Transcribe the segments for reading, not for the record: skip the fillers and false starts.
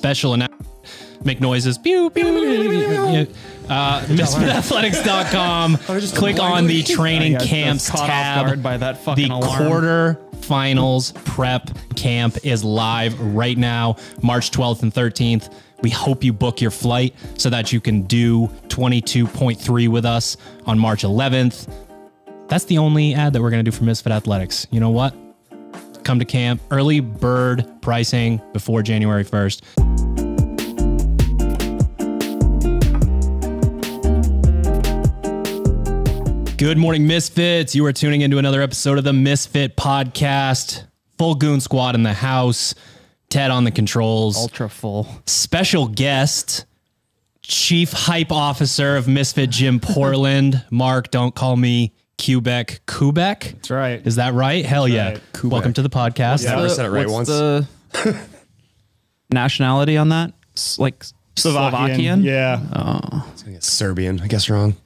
special announcement. Make noises. Pew, pew, MisfitAthletics.com. Click on the training camps tab. By that fucking The alarm. quarter finals prep camp is live right now, March 12th and 13th. We hope you book your flight so that you can do 22.3 with us on March 11th. That's the only ad that we're going to do for Misfit Athletics. You know what? Come to camp. Early bird pricing before January 1st. Good morning, Misfits. You are tuning into another episode of the Misfit Podcast. Full goon squad in the house. Ted on the controls. Ultra full. Special guest, Chief Hype Officer of Misfit Gym Portland. Mark, don't call me Quebec. That's right. Is that right? Hell yeah. right. Welcome to the podcast. Yeah. Never said it right once. The nationality on that? Like Slovakian? Yeah. Serbian. I guess wrong.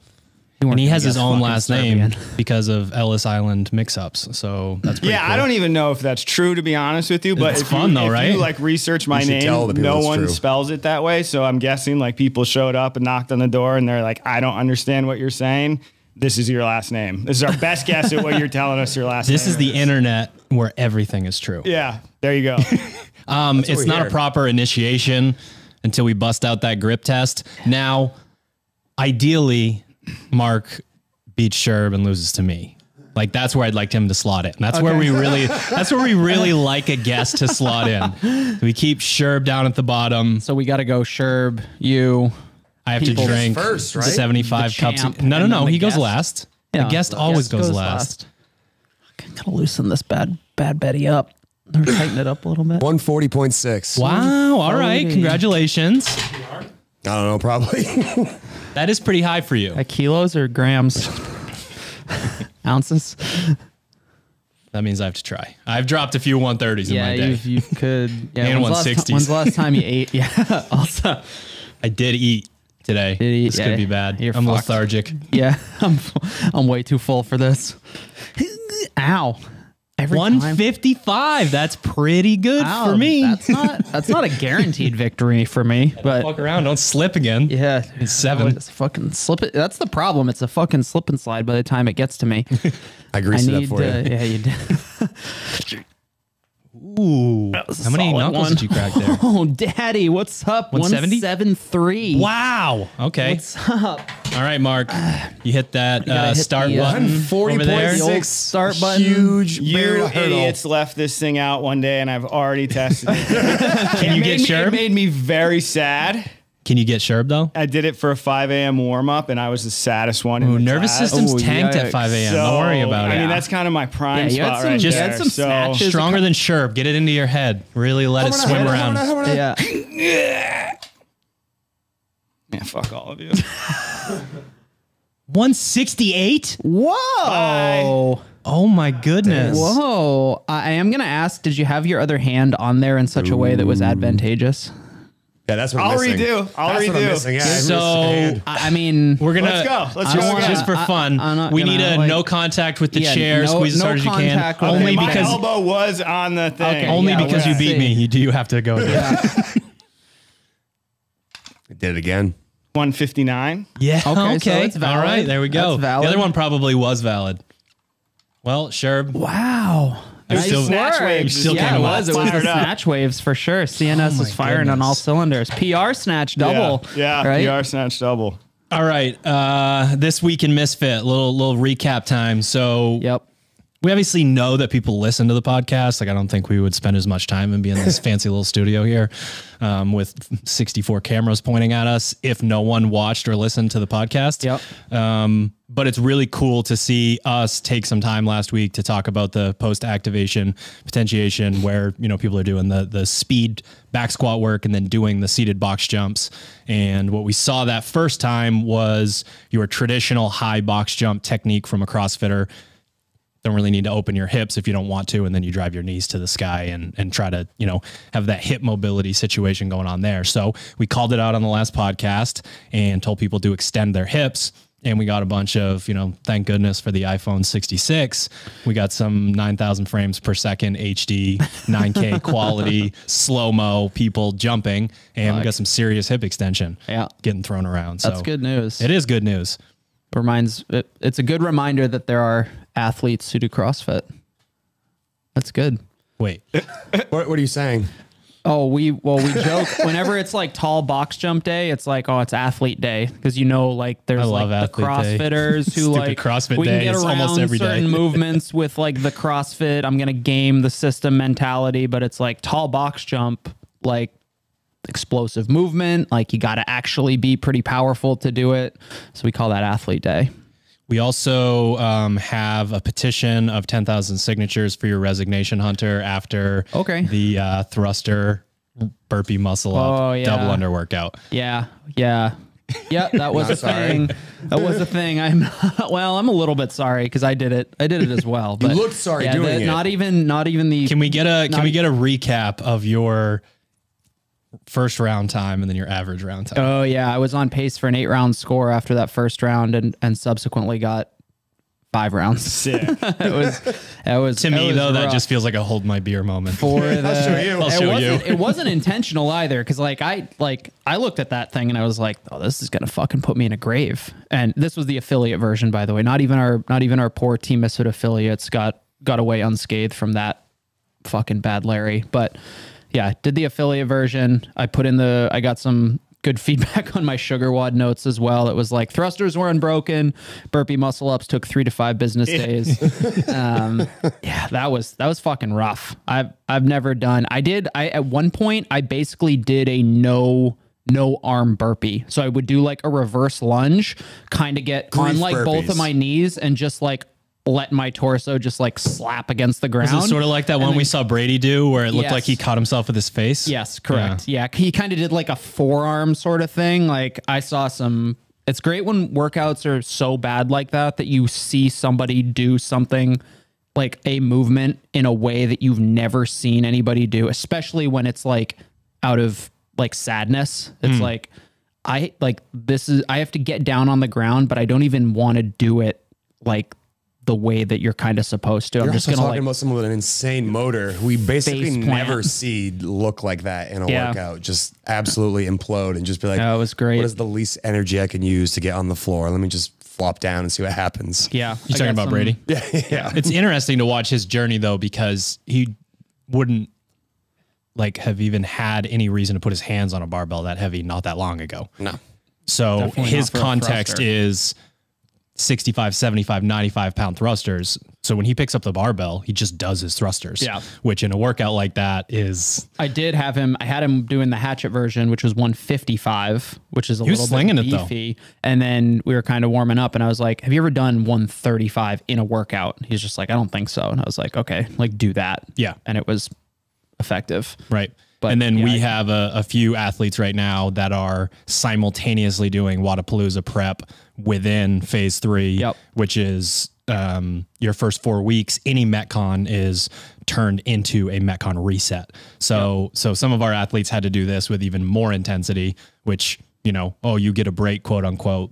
And he has his own last name because of Ellis Island mix-ups. So that's pretty Yeah, cool. I don't even know if that's true, to be honest with you. But It's if fun, you, though, if right? you like research my You should tell the name, people no it's one true. spells it that way. So I'm guessing like people showed up and knocked on the door and they're like, I don't understand what you're saying. This is your last name. This is our best guess at what you're telling us your last name. This is the internet where everything is true. Yeah, there you go. It's we're not here. a proper initiation until we bust out that grip test. Now, ideally, Mark beats Sherb and loses to me. Like that's where I'd like him to slot it. And that's where we really like a guest to slot in. We keep Sherb down at the bottom. So we got to go Sherb, you. I have to People drink first, right? 75 The cups. champ, No. and then the He goes guest. last. Yeah, the guest always goes last. Gotta loosen this bad Betty up. Or tighten it up a little bit. 140.6. Wow. All right. Forty. Congratulations. I don't know, probably. That is pretty high for you. Kilos or grams? Ounces? That means I have to try. I've dropped a few 130s in my day. you could. Yeah, And when's 160s. When's the last time you ate? Yeah. Also, I did eat today. eat, This yeah. could be bad. You're I'm fucked. lethargic. yeah. I'm way too full for this. Ow. Every time. 155. That's pretty good Ow, for me. That's not a guaranteed victory for me. But Walk around. Don't slip again. yeah, It's 7. It's fucking slip it. That's the problem. It's a fucking slip and slide by the time it gets to me. I greased it up for you. Yeah, you did. Ooh. How many solid knuckles one. did you crack there? Oh, daddy, what's up? 170? 173. Wow. Okay. What's up? All right, Mark. You hit that gotta hit start the, button over there. The old 140.6. start button. Huge. You barrier hurdle. idiots left this thing out one day and I've already tested it. Can you get It Sherb? made me very sad. Can you get Sherb though? I did it for a 5 a.m. warm up and I was the saddest one in Ooh, the nervous class. system's Oh, tanked at yikes. 5 a.m. So, Don't worry about I it. mean, that's kind of my prime Yeah, you had spot some- right you there. had some so, snatches. Stronger than Sherb. Get it into your head. Really let it swim around. Yeah. yeah, fuck all of you. 168? Whoa. Oh my goodness. Whoa. I am going to ask, did you have your other hand on there in such a way that was advantageous? Yeah, that's what I'm I'll missing. redo. I'll That's what I'm redo. missing. Yeah, I missed So- a hand. I mean, We're gonna Let's go. Let's I don't go wanna- again. just for fun. I'm not We gonna, need a like- no contact with the Yeah, chair. no- Squeeze as no hard as you can. contact with Only the my because elbow was on the thing. Okay, only yeah, because you let's beat see. me. You do have to go. I did it again. 159. Yeah. Okay, so it's valid. All right. There we go. That's valid. The other one probably was valid. Well, Sherb. wow. Nice Nice snatch work. waves. Still Yeah, came it up. was. It was the Fired up. snatch waves for sure. CNS Oh was my firing on all goodness. cylinders. PR snatch double. Yeah, right? PR snatch double. All right. This week in Misfit, little recap time. So Yep. we obviously know that people listen to the podcast. Like, I don't think we would spend as much time and be in this fancy little studio here with 64 cameras pointing at us if no one watched or listened to the podcast. Yep. But it's really cool to see us take some time last week to talk about the post-activation potentiation where, you know, people are doing the speed back squat work and then doing the seated box jumps. And what we saw that first time was your traditional high box jump technique from a CrossFitter. Don't really need to open your hips if you don't want to, and then you drive your knees to the sky and try to, you know, have that hip mobility situation going on there. So we called it out on the last podcast and told people to extend their hips. And we got a bunch of, thank goodness for the iPhone 66. We got some 9,000 frames per second HD, 9K quality, slow-mo people jumping. And we got some serious hip extension getting thrown around. That's good news. It is good news. It's a good reminder that there are athletes who do CrossFit. That's good. Wait. What are you saying? Oh, we joke whenever it's like tall box jump day, it's like, oh, it's athlete day. Because like there's like the CrossFitters who like CrossFit we can day get around almost every certain day. movements with like the CrossFit. I'm gonna game the system mentality, but it's like tall box jump, like explosive movement. Like you got to actually be pretty powerful to do it. So we call that athlete day. We also have a petition of 10,000 signatures for your resignation, Hunter, after the thruster burpee muscle up double under workout. Yeah. That was a thing. That was a thing. I'm a little bit sorry because I did it as well. But you looked sorry doing it. Not even the. Can we get a recap of your first round time and then your average round time? Oh yeah, I was on pace for an 8-round score after that first round, and subsequently got 5 rounds. Sick. It was to me though, rough. that just feels like a hold my beer moment. For the, I'll show you. It wasn't intentional either, because I looked at that thing and I was like, oh, this is gonna fucking put me in a grave. And this was the affiliate version, by the way. Not even our poor Team Misfit affiliates got away unscathed from that fucking bad Larry, but. Yeah, did the affiliate version. I got some good feedback on my sugar wad notes as well. It was like thrusters were unbroken, burpee muscle ups took 3 to 5 business days. That was fucking rough. I've never done. At one point I basically did a no arm burpee. So I would do like a reverse lunge, kind of get on like both of my knees and just like let my torso just like slap against the ground. Is it sort of like that one we saw Brady do where it looked like he caught himself with his face? Yes, correct. Yeah. He kind of did like a forearm sort of thing. Like I saw it's great when workouts are so bad like that you see somebody do something like a movement in a way that you've never seen anybody do, especially when it's like out of like sadness. It's like, I have to get down on the ground, but I don't even want to do it like the way that you're kind of supposed to. You're I'm just also gonna talking about someone with an insane motor who we basically never see look like that in a workout. Just absolutely implode and just be like, it was great. What is the least energy I can use to get on the floor? Let me just flop down and see what happens. Yeah. You're talking about Brady? Yeah. It's interesting to watch his journey though, because he wouldn't like have even had any reason to put his hands on a barbell that heavy not that long ago. No. So Definitely his not for a context thruster. is 65, 75, 95 pound thrusters. So when he picks up the barbell, he just does his thrusters. Yeah. Which in a workout like that is. I had him doing the hatchet version, which was 155, which is a little slinging bit it, though. beefy. And then we were kind of warming up and I was like, have you ever done 135 in a workout? He's just like, I don't think so. And I was like, okay, like do that. Yeah. And it was effective. Right. But, and then yeah, we have a few athletes right now that are simultaneously doing Wodapalooza prep within phase 3, which is your first 4 weeks. Any Metcon is turned into a Metcon reset. So some of our athletes had to do this with even more intensity, which, you get a break, quote unquote.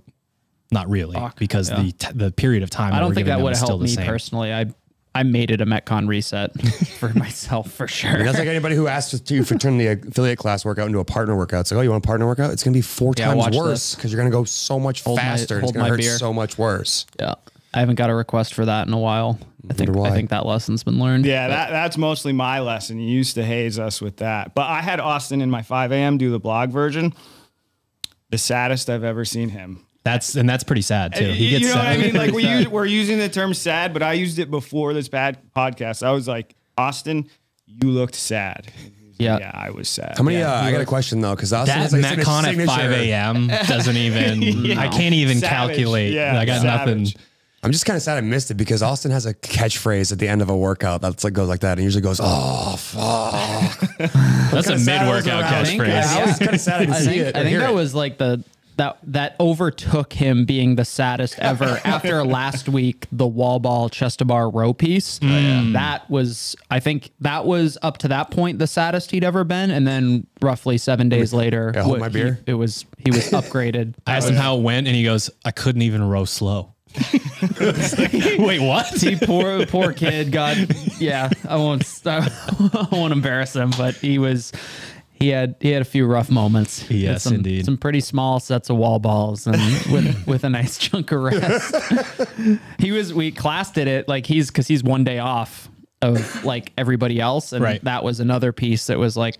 Not really, because the period of time I don't think that would was have still helped the me same. personally. I made it a Metcon reset for myself for sure. That's like anybody who asked you for turning the affiliate class workout into a partner workout. It's like, oh, you want a partner workout? It's going to be 4 times worse because you're going to go so much faster. And it's going to hurt so much worse. Yeah. I haven't got a request for that in a while. I think that lesson's been learned. Yeah, that's mostly my lesson. You used to haze us with that. But I had Austin in my 5 a.m. do the blog version. The saddest I've ever seen him. That's pretty sad too. He gets you know sad. what I mean? Like we're using the term sad, but I used it before this bad podcast. I was like, Austin, you looked sad. Yeah, I was sad. How many? I got a question though, because Austin that has Metcon at 5 a.m. doesn't even. I can't even calculate. Yeah, I got nothing. I'm just kind of sad I missed it because Austin has a catchphrase at the end of a workout that's like goes like that and usually goes, "Oh fuck." That's a mid-workout catchphrase. I was kind of sad I didn't see it. I think that was like the that overtook him being the saddest ever after last week, the wall ball chest to bar row piece. That was, I think that was up to that point the saddest he'd ever been. And then roughly 7 days later, hold my beer. He was upgraded. I asked him how it went, and he goes, "I couldn't even row slow." Wait, what? See, poor kid. God, yeah. I won't embarrass him, but he had a few rough moments. Yes, indeed. Some pretty small sets of wall balls, and with a nice chunk of rest. We class did it like because he's 1 day off of like everybody else, and that was another piece that was like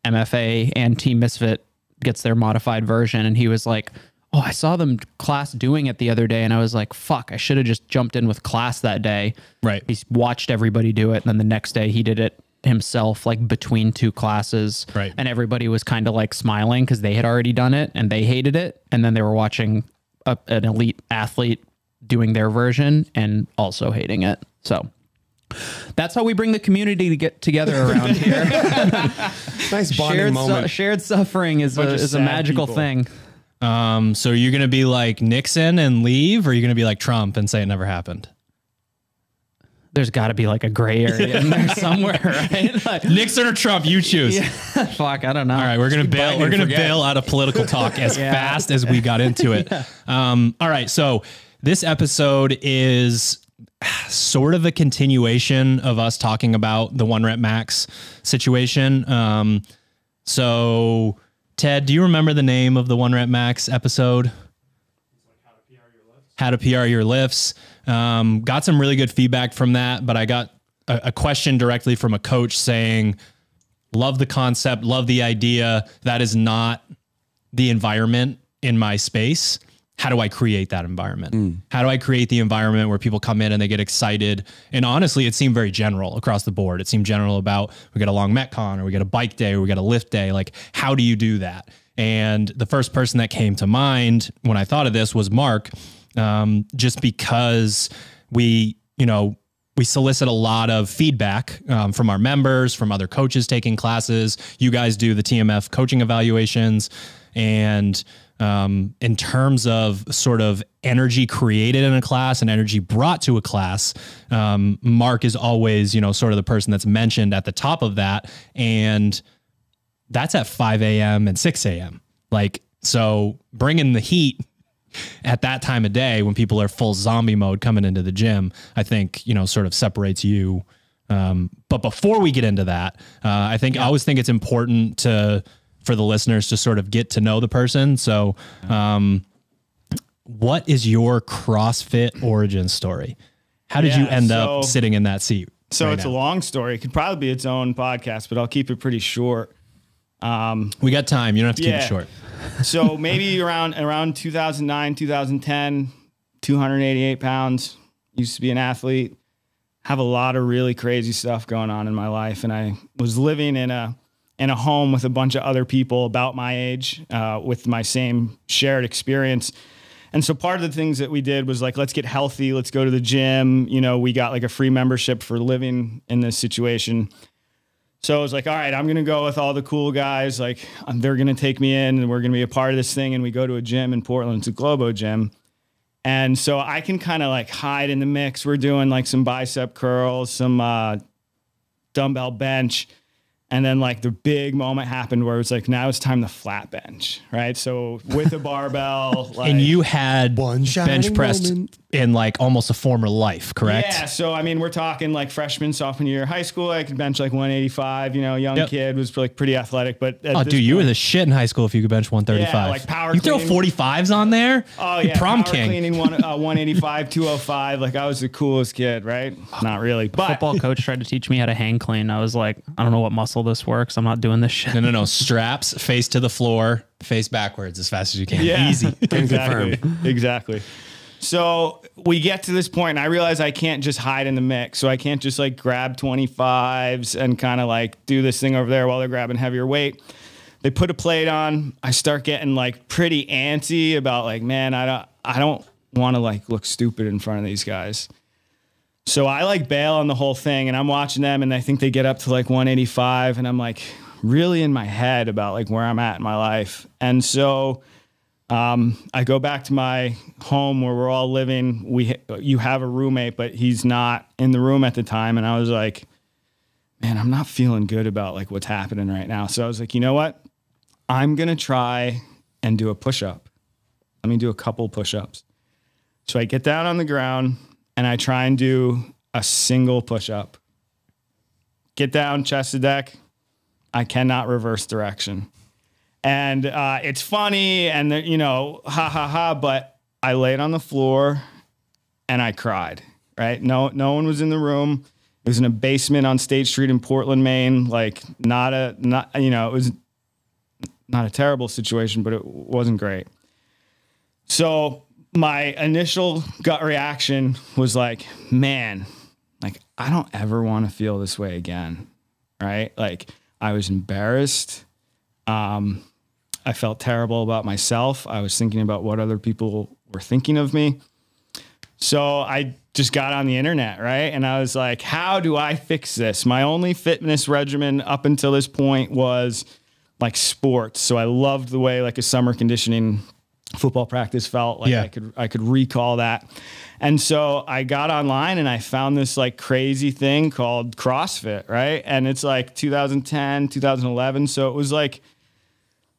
MFA and Team Misfit gets their modified version, and he was like, "Oh, I saw them class doing it the other day," and I was like, "Fuck, I should have just jumped in with class that day." Right. He watched everybody do it, and then the next day he did it himself, like between two classes. Right. And everybody was kind of like smiling because they had already done it and they hated it, and then they were watching an elite athlete doing their version and also hating it. So that's how we bring the community to get together around here. Nice bonding moment. Shared suffering is a magical thing. So you're going to be like Nixon and leave, or are you going to be like Trump and say it never happened? There's got to be like a gray area in there somewhere, right? Like, Nixon or Trump, you choose. Yeah, fuck, I don't know. All right, we're going to bail. We're going to bail out of political talk as fast as we got into it. All right, so this episode is sort of a continuation of us talking about the 1 rep max situation. So Ted, do you remember the name of the 1 rep max episode? How to PR your lifts. Got some really good feedback from that, but I got a question directly from a coach saying, love the concept, love the idea. That is not the environment in my space. How do I create that environment? How do I create the environment where people come in and they get excited? And honestly, it seemed very general across the board. It seemed general about we got a long Metcon, or we got a bike day, or we got a lift day. Like, how do you do that? And the first person that came to mind when I thought of this was Mark, just because we solicit a lot of feedback from our members, from other coaches taking classes. You guys do the TMF coaching evaluations, and in terms of sort of energy created in a class and energy brought to a class, Mark is always, sort of the person that's mentioned at the top of that. And that's at 5 a.m. and 6 a.m. Like, so bringing the heat at that time of day when people are full zombie mode coming into the gym, I think, sort of separates you. But before we get into that, I always think it's important for the listeners to sort of get to know the person. So, what is your CrossFit origin story? How did you end up sitting in that seat? So it's a long story. It could probably be its own podcast, but I'll keep it pretty short. We got time. You don't have to keep it short. So maybe around 2009, 2010, 288 pounds, used to be an athlete, have a lot of really crazy stuff going on in my life. And I was living in a home with a bunch of other people about my age, with my same shared experience. And so part of the things that we did was like, let's get healthy. Let's go to the gym. We got like a free membership for living in this situation. So I was like, all right, I'm going to go with all the cool guys. Like, they're going to take me in and we're going to be a part of this thing. And we go to a gym in Portland. It's a Globo gym. And so I can kind of like hide in the mix. We're doing like some bicep curls, some dumbbell bench. And then like the big moment happened where it was like, now it's time to flat bench, right? So with a barbell. Like, and you had bench pressed in like almost a former life, correct? Yeah. So, I mean, we're talking like freshman, sophomore year of high school. I could bench like 185, young kid, was like pretty athletic. But you were the shit in high school if you could bench 135. Yeah, like power You cleaning. Throw 45s on there? Oh, yeah. Prom power king. Cleaning 185, 205. Like, I was the coolest kid, right? Not really. But football coach tried to teach me how to hang clean. I was like, I don't know what muscle this works. I'm not doing this shit. No. Straps, face to the floor, face backwards as fast as you can. Yeah, Easy. Exactly. So we get to this point and I realize I can't just hide in the mix. So I can't just like grab 25s and kind of like do this thing over there while they're grabbing heavier weight. They put a plate on. I start getting like pretty antsy about like, man, I don't want to like look stupid in front of these guys. So I like bail on the whole thing and I'm watching them and I think they get up to like 185 and I'm like really in my head about like where I'm at in my life. And so I go back to my home where we're all living. You have a roommate, but he's not in the room at the time. And I was like, man, I'm not feeling good about like what's happening right now. So I was like, you know what? I'm going to try and do a push-up. Let me do a couple push-ups. So I get down on the ground and I try and do a single push-up. Get down, chest to deck. I cannot reverse direction. And it's funny and, you know, ha, ha, ha, but I laid on the floor and I cried, right? No one was in the room. It was in a basement on State Street in Portland, Maine. Like it was not a terrible situation, but it wasn't great. So my initial gut reaction was like, man, like I don't ever want to feel this way again, right? Like I was embarrassed. I felt terrible about myself. I was thinking about what other people were thinking of me. So I just got on the internet, right? And I was like, how do I fix this? My only fitness regimen up until this point was like sports. So I loved the way like a summer conditioning football practice felt. Like I could recall that. And so I got online and I found this like crazy thing called CrossFit, right? And it's like 2010, 2011. So it was like,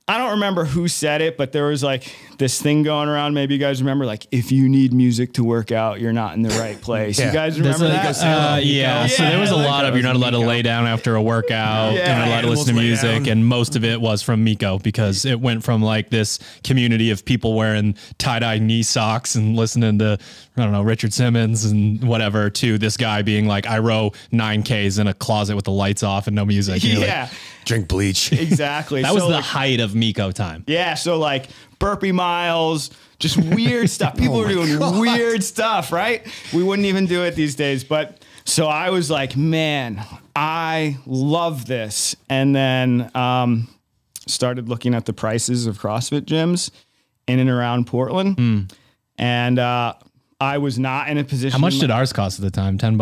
I don't remember who said it, but there was like this thing going around. Maybe you guys remember, like, if you need music to work out, you're not in the right place. You guys remember that? Yeah. So there was a lot of, you're not allowed to lay down after a workout. You're not allowed to listen to music. And most of it was from Miko because it went from like this community of people wearing tie-dye knee socks and listening to, I don't know, Richard Simmons and whatever, to this guy being like, I row 9Ks in a closet with the lights off and no music. And yeah. Like, drink bleach. Exactly. That was the height of Miko time. Yeah. So like burpee miles, just weird stuff. People were doing weird stuff, right? We wouldn't even do it these days. But so I was like, man, I love this. And then started looking at the prices of CrossFit gyms in and around Portland. And I was not in a position. How much did ours cost at the time? $10?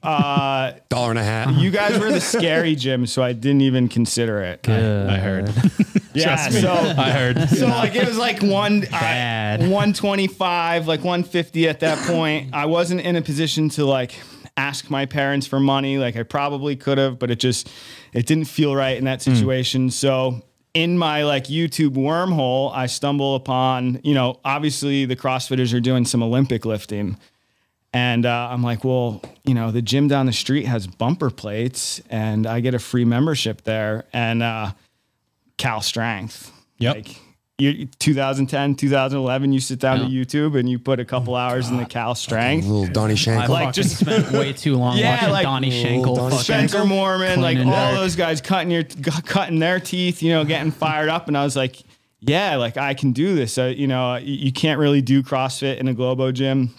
$1.50. You guys were the scary gym, so I didn't even consider it. I heard. Yeah, so I heard. So like it was like 125, like 150 at that point. I wasn't in a position to like ask my parents for money. Like I probably could have, but it didn't feel right in that situation. So in my like YouTube wormhole, I stumble upon, you know, obviously the CrossFitters are doing some Olympic lifting. And I'm like, well, you know, the gym down the street has bumper plates and I get a free membership there. And Cal Strength. Yep. Like 2010, 2011, you sit down to YouTube and you put a couple hours in the Cal Strength. Little Donnie Shankle. I just spent way too long watching like, Donnie Shankle. Spencer Mormon, like all those guys cutting their teeth, you know, getting fired up. And I was like, yeah, like I can do this. You know, you can't really do CrossFit in a Globo gym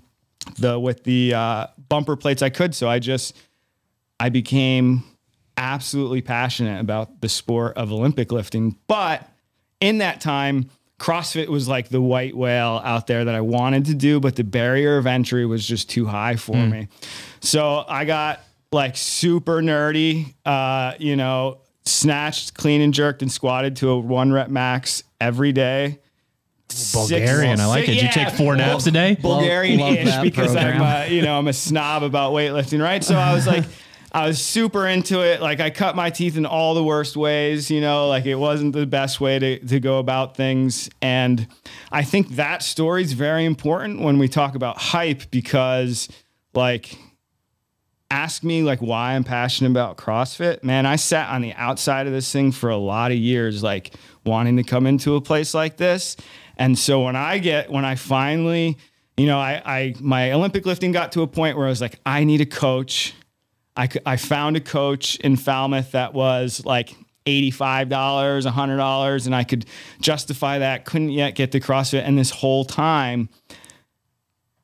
with the bumper plates I could. So I became absolutely passionate about the sport of Olympic lifting. But in that time, CrossFit was like the white whale out there that I wanted to do, but the barrier of entry was just too high for me. So I got like super nerdy, you know, snatched, clean and jerked and squatted to a 1 rep max every day. Bulgarian. I like it. Did you take 4 naps a day? Bulgarian-ish because I'm a snob about weightlifting, right? So I was like, I was super into it. Like I cut my teeth in all the worst ways, you know, like it wasn't the best way to go about things. And I think that story is very important when we talk about hype because like, ask me like why I'm passionate about CrossFit. Man, I sat on the outside of this thing for a lot of years, like wanting to come into a place like this. And so when I finally, you know, my Olympic lifting got to a point where I was like, I need a coach. I found a coach in Falmouth that was like $85, $100, and I could justify that. Couldn't yet get to CrossFit. And this whole time,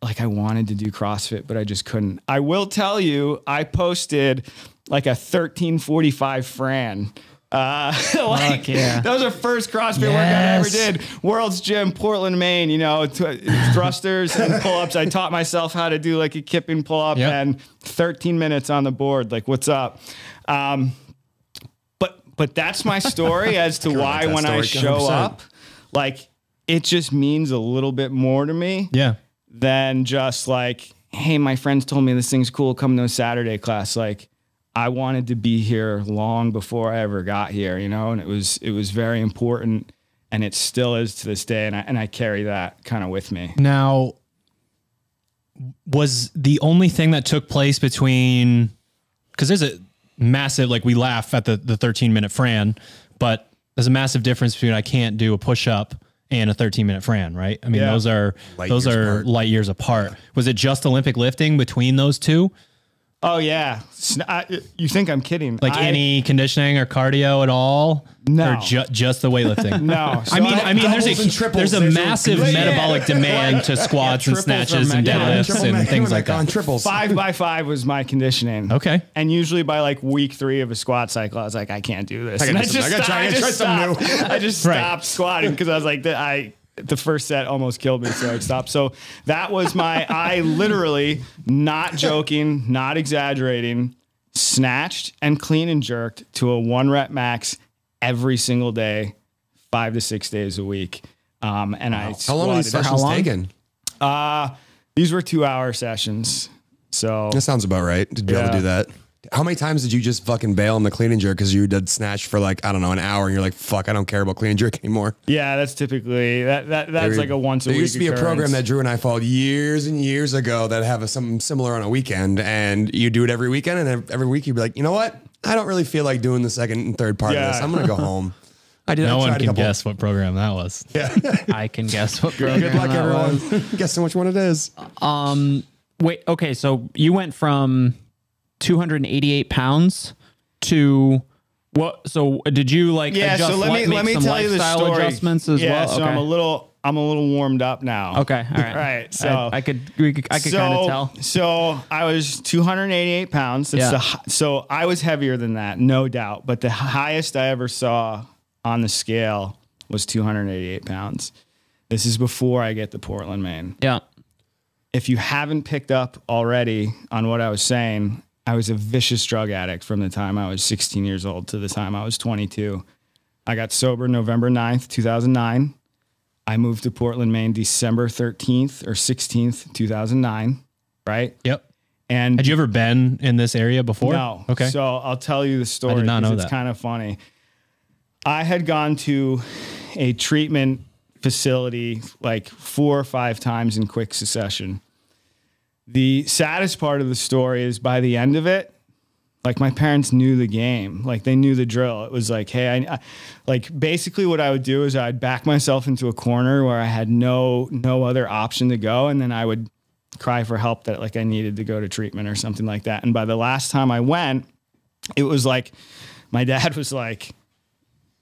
like I wanted to do CrossFit, but I just couldn't. I will tell you, I posted like a 1345 Fran. That was the first CrossFit workout I ever did. World's Gym, Portland, Maine, you know, thrusters and pull-ups. I taught myself how to do like a kipping pull-up and 13 minutes on the board. Like, what's up? But that's my story as to why when I show up, like it just means a little bit more to me than just like, hey, my friends told me this thing's cool, come to a Saturday class. Like, I wanted to be here long before I ever got here, you know, and it was very important, and it still is to this day. And I carry that kind of with me. Now, was the only thing that took place between, because there's a massive, like we laugh at the 13-minute Fran, but there's a massive difference between I can't do a push-up and a 13-minute Fran, right? I mean, those are light years apart. Was it just Olympic lifting between those two? Oh yeah. You think I'm kidding? Like any conditioning or cardio at all? No. Or just the weightlifting? No. So I mean, there's a massive metabolic demand to squats and snatches and deadlifts and things like that. Triples. 5x5 was my conditioning. Okay. And usually by like week 3 of a squat cycle, I was like, I can't do this. I just stopped squatting because I was like, the first set almost killed me, so I stopped. So that was I literally, not joking, not exaggerating, snatched and clean and jerked to a 1 rep max every single day, 5 to 6 days a week. And I how long were these sessions taking? These were 2-hour sessions. So that sounds about right to be able to do that. How many times did you just fucking bail on the clean and jerk because you did snatch for like, I don't know, an hour and you're like, fuck, I don't care about clean and jerk anymore? Yeah, that's typically that's like a once a week. There used to be occurrence. A program that Drew and I followed years and years ago that have something similar on a weekend, and you do it every weekend, and every week you'd be like, you know what? I don't really feel like doing the second and third part of this. I'm gonna go home. No one can guess what program that was. Yeah, I can guess what program. Good luck, everyone. Guessing which one it is. Wait. Okay, so you went from 288 pounds to what? So did you like adjust? So let me tell you the story. Adjustments as well. So I'm a little warmed up now. Okay, all right. Right. So I could kind of tell. So I was 288 pounds. So I was heavier than that, no doubt. But the highest I ever saw on the scale was 288 pounds. This is before I get to Portland, Maine. Yeah. If you haven't picked up already on what I was saying, I was a vicious drug addict from the time I was 16 years old to the time I was 22. I got sober November 9th, 2009. I moved to Portland, Maine, December 13th or 16th, 2009. Right? Yep. And had you ever been in this area before? No. Okay. So I'll tell you the story. I did not know that. It's kind of funny. I had gone to a treatment facility like 4 or 5 times in quick succession. The saddest part of the story is by the end of it, like my parents knew the game, like they knew the drill. It was like, hey, I like basically what I would do is I'd back myself into a corner where I had no other option to go. And then I would cry for help that like I needed to go to treatment or something like that. And by the last time I went, it was like, my dad was like,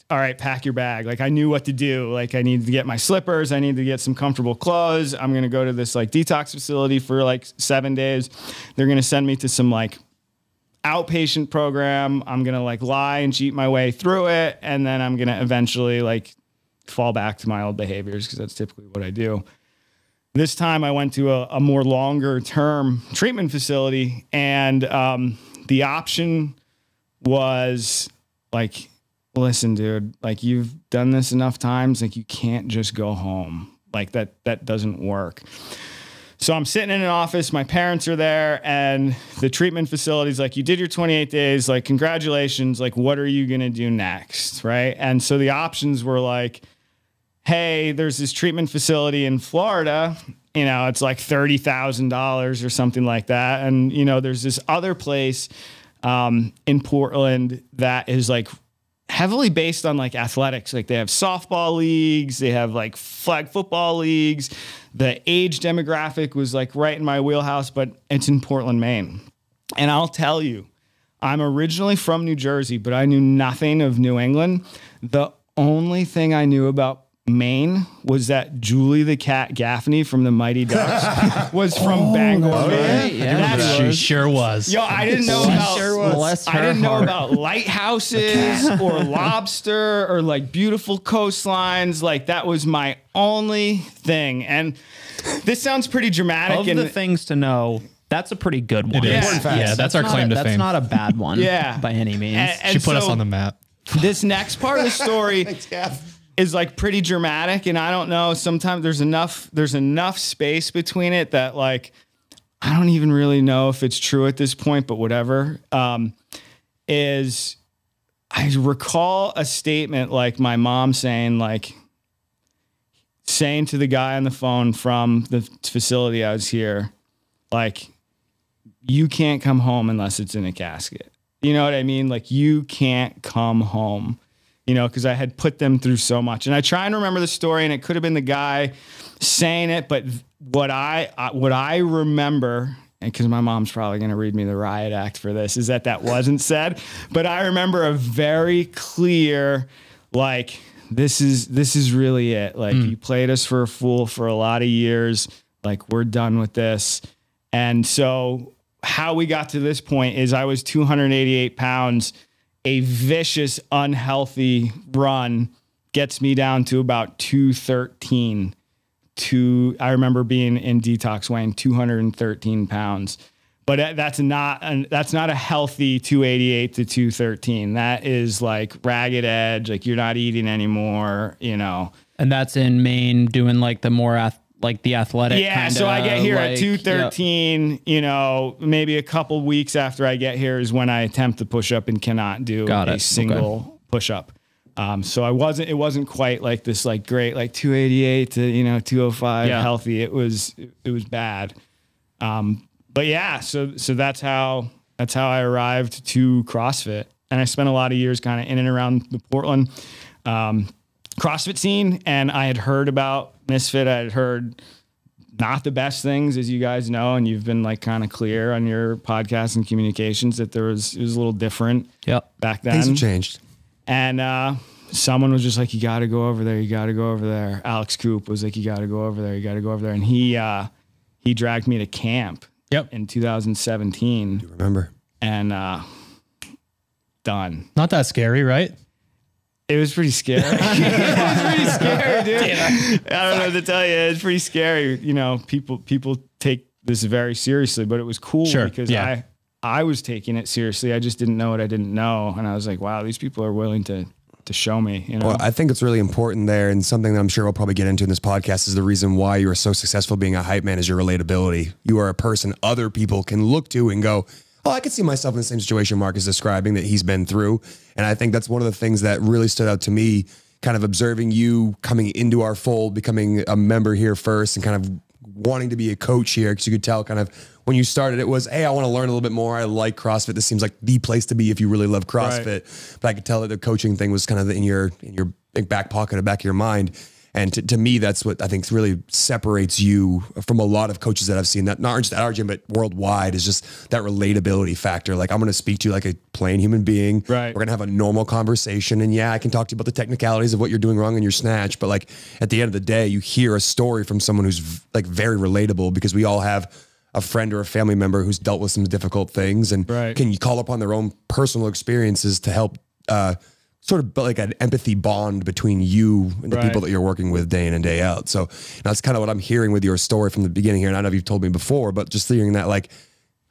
all right, pack your bag. Like I knew what to do. Like I needed to get my slippers. I needed to get some comfortable clothes. I'm going to go to this like detox facility for like 7 days. They're going to send me to some like outpatient program. I'm going to like lie and cheat my way through it. And then I'm going to eventually like fall back to my old behaviors because that's typically what I do. This time I went to a more longer term treatment facility, and the option was like, listen, dude, like you've done this enough times, like you can't just go home. Like that doesn't work. So I'm sitting in an office, my parents are there, and the treatment facility's like, you did your 28 days, like congratulations, like what are you gonna do next, right? And so the options were like, hey, there's this treatment facility in Florida, you know, it's like $30,000 or something like that. And, you know, there's this other place in Portland that is like heavily based on like athletics. Like they have softball leagues, they have like flag football leagues. The age demographic was like right in my wheelhouse, but it's in Portland, Maine. And I'll tell you, I'm originally from New Jersey, but I knew nothing of New England. The only thing I knew about Maine was that Julie the Cat Gaffney from the Mighty Ducks was from Bangor, Maine. Yeah, she sure was. Yo, I didn't know about lighthouses or lobster or like beautiful coastlines. Like that was my only thing. And this sounds pretty dramatic. Of the things to know, that's a pretty good one. It is. Yeah, that's our claim to fame. That's not a bad one. Yeah, by any means. She put us on the map. This next part of the story. Thanks, Gaff. is like pretty dramatic. And I don't know, sometimes there's enough space between it that like, I don't even really know if it's true at this point, but whatever, is I recall a statement like my mom saying to the guy on the phone from the facility I was here, like, you can't come home unless it's in a casket. You know what I mean? Like, you can't come home, because I had put them through so much. And I try and remember the story, and it could have been the guy saying it, but what I remember, and because my mom's probably going to read me the riot act for this, is that wasn't said. But I remember a very clear, like, this is really it. Like, you played us for a fool for a lot of years. Like, we're done with this. And so how we got to this point is I was 288 pounds. A vicious, unhealthy run gets me down to about 213. I remember being in detox weighing 213 pounds. But that's not a healthy 288 to 213. That is like ragged edge. Like, you're not eating anymore, And that's in Maine, doing like the more the athletic. Yeah. So I get here at 213. Yep. Maybe a couple weeks after I get here is when I attempt to push up and cannot do a single push up. So it wasn't quite like this, like great, like 288 to 205 healthy. It was bad. But yeah, so that's how I arrived to CrossFit. And I spent a lot of years kind of in and around the Portland CrossFit scene. And I had heard about Misfit. I had heard not the best things, as you guys know, and you've been like kind of clear on your podcast and communications that it was a little different back then. Things have changed. And someone was just like, you got to go over there. You got to go over there. Alex Coop was like, you got to go over there. You got to go over there. And he dragged me to camp in 2017. You remember? And done. Not that scary, right? It was pretty scary. It was pretty scary, dude. I don't know what to tell you. It's pretty scary. People take this very seriously, but it was cool because I was taking it seriously. I just didn't know what I didn't know. And I was like, wow, these people are willing to show me, Well, I think it's really important there, and something that I'm sure we'll probably get into in this podcast is the reason why you are so successful being a hype man is your relatability. You are a person other people can look to and go, oh, I could see myself in the same situation Mark is describing that he's been through. And I think that's one of the things that really stood out to me, kind of observing you coming into our fold, becoming a member here first, and kind of wanting to be a coach here, because you could tell kind of when you started, it was, hey, I want to learn a little bit more. I like CrossFit. This seems like the place to be if you really love CrossFit. Right. But I could tell that the coaching thing was kind of in your back pocket, or back of your mind. And to me, that's what I think really separates you from a lot of coaches that I've seen, that not just at our gym, but worldwide, is just that relatability factor. Like, I'm going to speak to you like a plain human being. Right. We're going to have a normal conversation. And yeah, I can talk to you about the technicalities of what you're doing wrong in your snatch. But like, at the end of the day, you hear a story from someone who's like very relatable, because we all have a friend or a family member who's dealt with some difficult things. And can you call upon their own personal experiences to help, sort of like an empathy bond between you and the people that you're working with day in and day out. So that's kind of what I'm hearing with your story from the beginning here. And I know you've told me before, but just hearing that, like,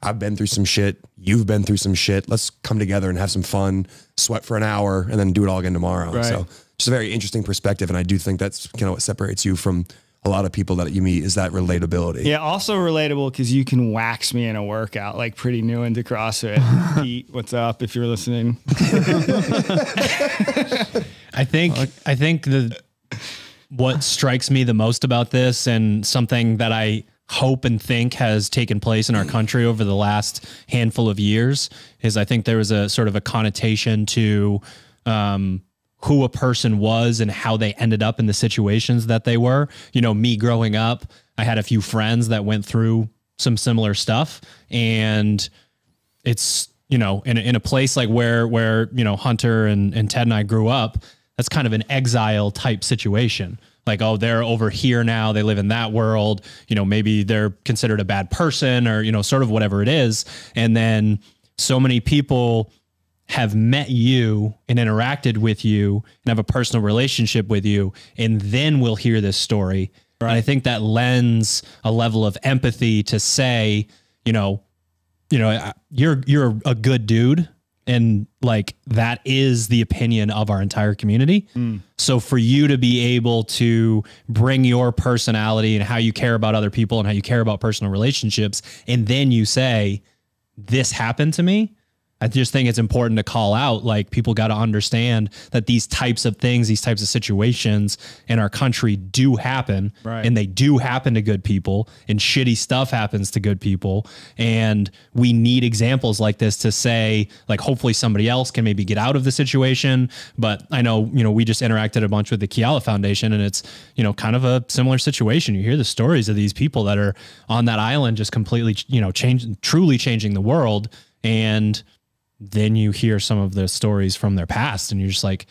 I've been through some shit. You've been through some shit. Let's come together and have some fun, sweat for an hour, and then do it all again tomorrow. Right. So just a very interesting perspective. And I do think that's kind of what separates you from a lot of people that you meet, is that relatability. Yeah. Also relatable because you can wax me in a workout, like pretty new into CrossFit. Pete, what's up if you're listening? I think what strikes me the most about this, and something that I hope and think has taken place in our country over the last handful of years, is I think there was a sort of a connotation to who a person was and how they ended up in the situations that they were. Me growing up, I had a few friends that went through some similar stuff, and it's, in a place like where Hunter and Ted and I grew up, that's kind of an exile type situation. Like, oh, they're over here now, they live in that world, maybe they're considered a bad person, or, sort of whatever it is. And then so many people have met you and interacted with you and have a personal relationship with you, and then we'll hear this story. Right. And I think that lends a level of empathy to say, you're a good dude, And like, that is the opinion of our entire community. So for you to be able to bring your personality and how you care about other people and how you care about personal relationships, and then you say, this happened to me, I just think it's important to call out, like, people got to understand that these types of things, these types of situations in our country do happen, Right. and they do happen to good people, and shitty stuff happens to good people. And we need examples like this to say, like, hopefully somebody else can maybe get out of the situation. But I know, you know, we just interacted a bunch with the Kiala Foundation, and it's, you know, kind of a similar situation. You hear the stories of these people that are on that island, just completely, you know, truly changing the world. And then you hear some of the stories from their past, and you're just like,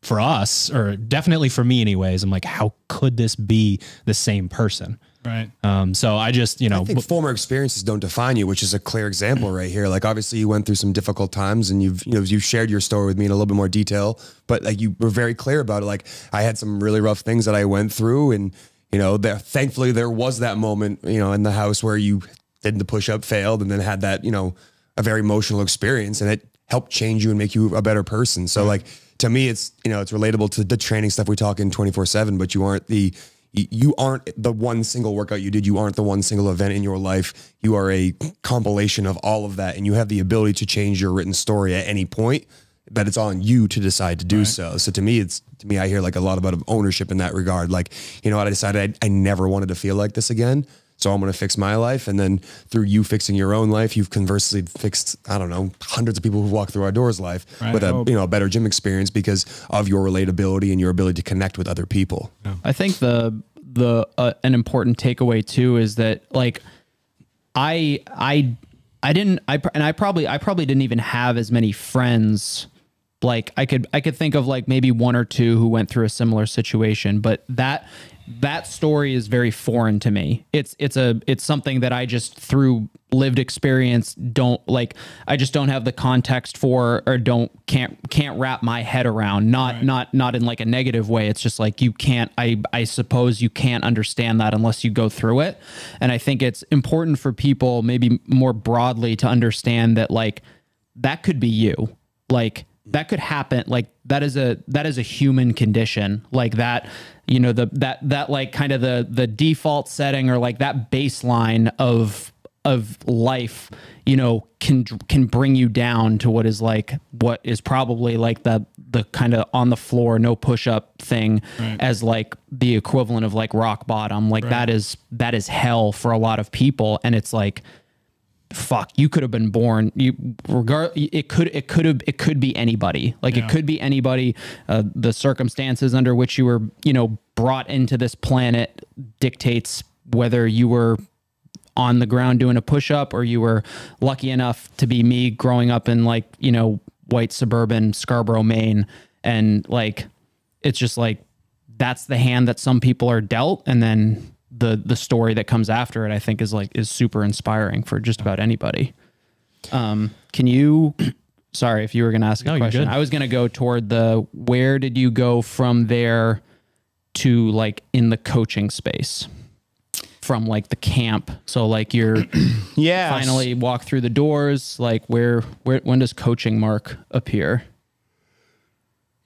for us, or definitely for me anyways, I'm like, how could this be the same person? Right. So I just, you know, I think former experiences don't define you, which is a clear example right here. Like, obviously you went through some difficult times, and you've shared your story with me in a little bit more detail, but like, you were very clear about it. Like, I had some really rough things that I went through, and, you know, thankfully there was that moment, you know, in the house where you did the push-up, failed, and then had that, you know, a very emotional experience, and it helped change you and make you a better person. So like, to me, it's, you know, it's relatable to the training stuff we talk in 24/7, but you aren't the one single workout you did. You aren't the one single event in your life. You are a compilation of all of that, and you have the ability to change your written story at any point, that it's on you to decide to do so. So to me, I hear like a lot about ownership in that regard. Like, you know what, I decided I never wanted to feel like this again. So I'm going to fix my life. And then through you fixing your own life, you've conversely fixed, I don't know, hundreds of people who walk through our doors life with a, you know, a better gym experience because of your relatability and your ability to connect with other people. Yeah. I think an important takeaway too is that, like, I probably didn't even have as many friends. Like, I could think of like maybe one or two who went through a similar situation, but that story is very foreign to me. It's something that I just, through lived experience, I just don't have the context for, or can't wrap my head around. Not in like a negative way. It's just like, you can't, I suppose you can't understand that unless you go through it. And I think it's important for people maybe more broadly to understand that, like, that could be you. Like, that could happen. Like, that is a human condition. Like that, you know, that like kind of the default setting, or like that baseline of life, you know, can bring you down to what is probably like the kind of on the floor, no push up thing, as like the equivalent of like rock bottom. Like, that is hell for a lot of people. And it's like, fuck, you could have been born, it could be anybody. Like, it could be anybody. The circumstances under which you were, you know, brought into this planet dictates whether you were on the ground doing a push-up, or you were lucky enough to be me growing up in, like, you know, white suburban Scarborough, Maine. And like, it's just like, that's the hand that some people are dealt. And then the story that comes after it, I think, is super inspiring for just about anybody. Can you, sorry if you were going to ask a question. I was going to go toward where did you go from there to, like, in the coaching space from, like, the camp? So like, you're finally walk through the doors, like, when does coaching mark appear?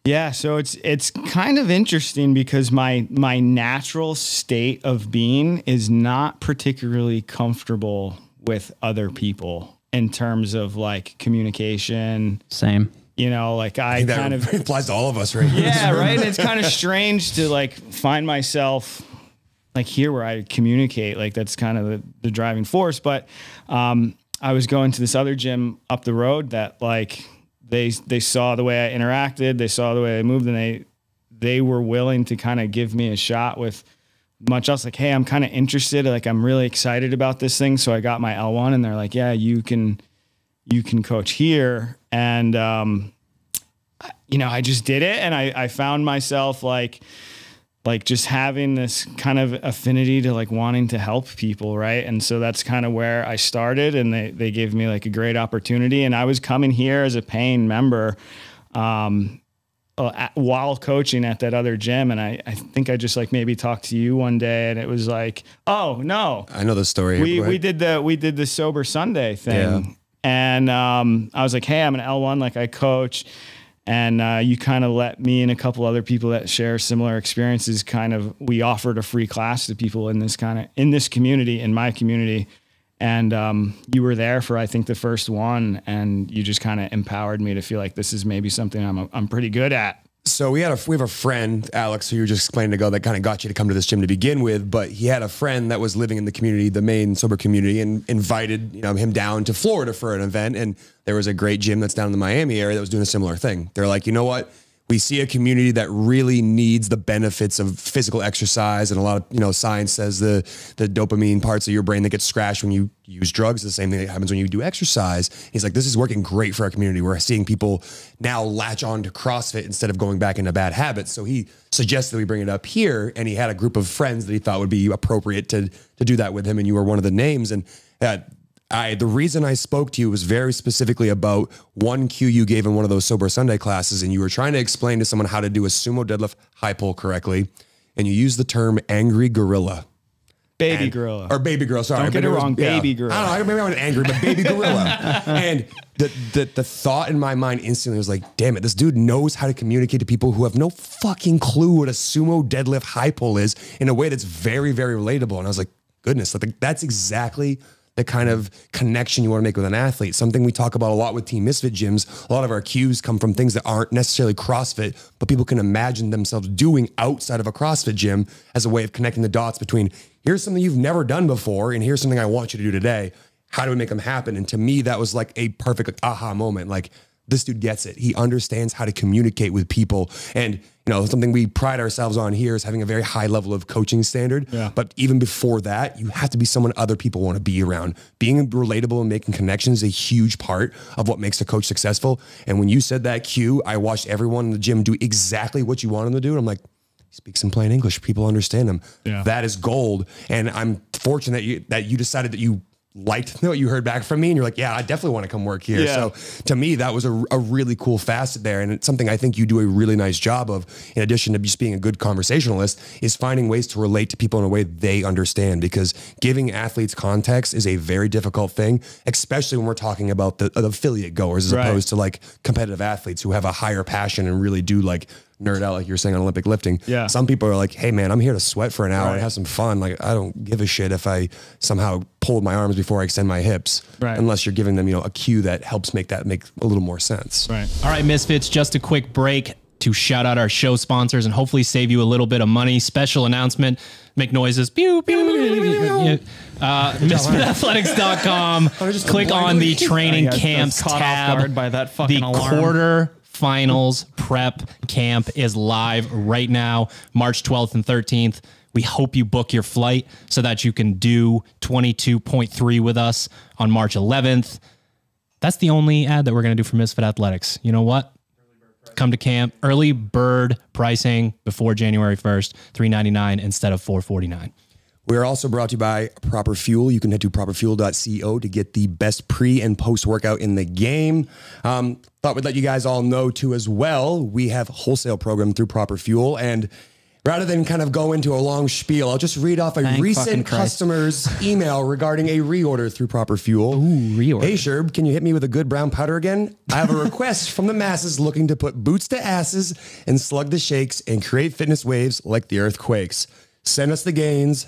Yeah, so it's kind of interesting because my natural state of being is not particularly comfortable with other people in terms of, like, communication. Same. You know, like, I think kind that of applies to all of us, right? Yeah, right. It's kind of strange to, like, find myself like here where I communicate. Like, that's kind of the driving force. But I was going to this other gym up the road that, like, they saw the way I interacted, they saw the way I moved, and they were willing to kind of give me a shot with much else. Like, hey, I'm kind of interested. Like, I'm really excited about this thing. So I got my L1, and they're like, yeah, you can coach here. And, you know, I just did it. And I found myself like just having this kind of affinity to, like, wanting to help people. Right. And so that's kind of where I started, and they gave me, like, a great opportunity. And I was coming here as a paying member, while coaching at that other gym. And I think I just, like, maybe talked to you one day, and it was like, oh no, I know the story. We did the Sober Sunday thing. And I was like, hey, I'm an L1, like I coach. And you kind of let me and a couple other people that share similar experiences we offered a free class to people in this community, in my community. And you were there for, I think, the first one, and you just kind of empowered me to feel like this is maybe something I'm pretty good at. So we have a friend, Alex, who you were just explaining ago, that kind of got you to come to this gym to begin with. But he had a friend that was living in the community, the main sober community, and invited him down to Florida for an event. And there was a great gym that's down in the Miami area that was doing a similar thing. They're like, you know what? We see a community that really needs the benefits of physical exercise, and a lot of science says the dopamine parts of your brain that get scratched when you use drugs, the same thing that happens when you do exercise. He's like, this is working great for our community. We're seeing people now latch on to CrossFit instead of going back into bad habits. So he suggested we bring it up here, and he had a group of friends that he thought would be appropriate to do that with him, and you were one of the names. And the reason I spoke to you was very specifically about one cue you gave in one of those Sober Sunday classes, and you were trying to explain to someone how to do a sumo deadlift high pull correctly, and you used the term angry gorilla. Baby gorilla. Or baby gorilla, sorry. Don't get it wrong, baby gorilla. I don't know, maybe I went angry, but baby gorilla. And the thought in my mind instantly was like, damn it, this dude knows how to communicate to people who have no fucking clue what a sumo deadlift high pull is in a way that's very, very relatable. And I was like, goodness, that's exactly the kind of connection you want to make with an athlete. Something we talk about a lot with Team Misfit gyms. A lot of our cues come from things that aren't necessarily CrossFit, but people can imagine themselves doing outside of a CrossFit gym as a way of connecting the dots between, here's something you've never done before, and here's something I want you to do today. How do we make them happen? And to me, that was like a perfect aha moment. Like, this dude gets it. He understands how to communicate with people. And, something we pride ourselves on here is having a very high level of coaching standard. Yeah. But even before that, you have to be someone other people want to be around. Being relatable and making connections is a huge part of what makes a coach successful. And when you said that cue, I watched everyone in the gym do exactly what you want them to do. And I'm like, he speaks in plain English. People understand him. Yeah. That is gold. And I'm fortunate that you decided that you liked what you heard back from me, and you're like, yeah, I definitely want to come work here. Yeah. So to me, that was a really cool facet there. And it's something I think you do a really nice job of, in addition to just being a good conversationalist, is finding ways to relate to people in a way they understand, because giving athletes context is a very difficult thing, especially when we're talking about the affiliate goers as opposed to like competitive athletes who have a higher passion and really do like nerd out, like you're saying, on Olympic lifting. Yeah. Some people are like, hey man, I'm here to sweat for an hour and have some fun. Like, I don't give a shit if I somehow pull my arms before I extend my hips, unless you're giving them, a cue that helps make that make a little more sense. Right. All right, Misfits, just a quick break to shout out our show sponsors and hopefully save you a little bit of money. Special announcement, make noises. Pew, pew, pew. MisfitAthletics.com. Click on the training camps tab. By that fucking the alarm. quarter finals prep camp is live right now, March 12th and 13th. We hope you book your flight so that you can do 22.3 with us on March 11th. That's the only ad that we're going to do for Misfit Athletics. You know what? Come to camp. Early bird pricing before January 1st, $399 instead of $449. We are also brought to you by Proper Fuel. You can head to properfuel.co to get the best pre and post workout in the game. Thought we'd let you guys all know too as well. We have a wholesale program through Proper Fuel, and rather than kind of go into a long spiel, I'll just read off a recent customer's email regarding a reorder through Proper Fuel. Ooh, reorder. Hey Sherb, can you hit me with a good brown powder again? I have a request from the masses looking to put boots to asses and slug the shakes and create fitness waves like the earthquakes. Send us the gains.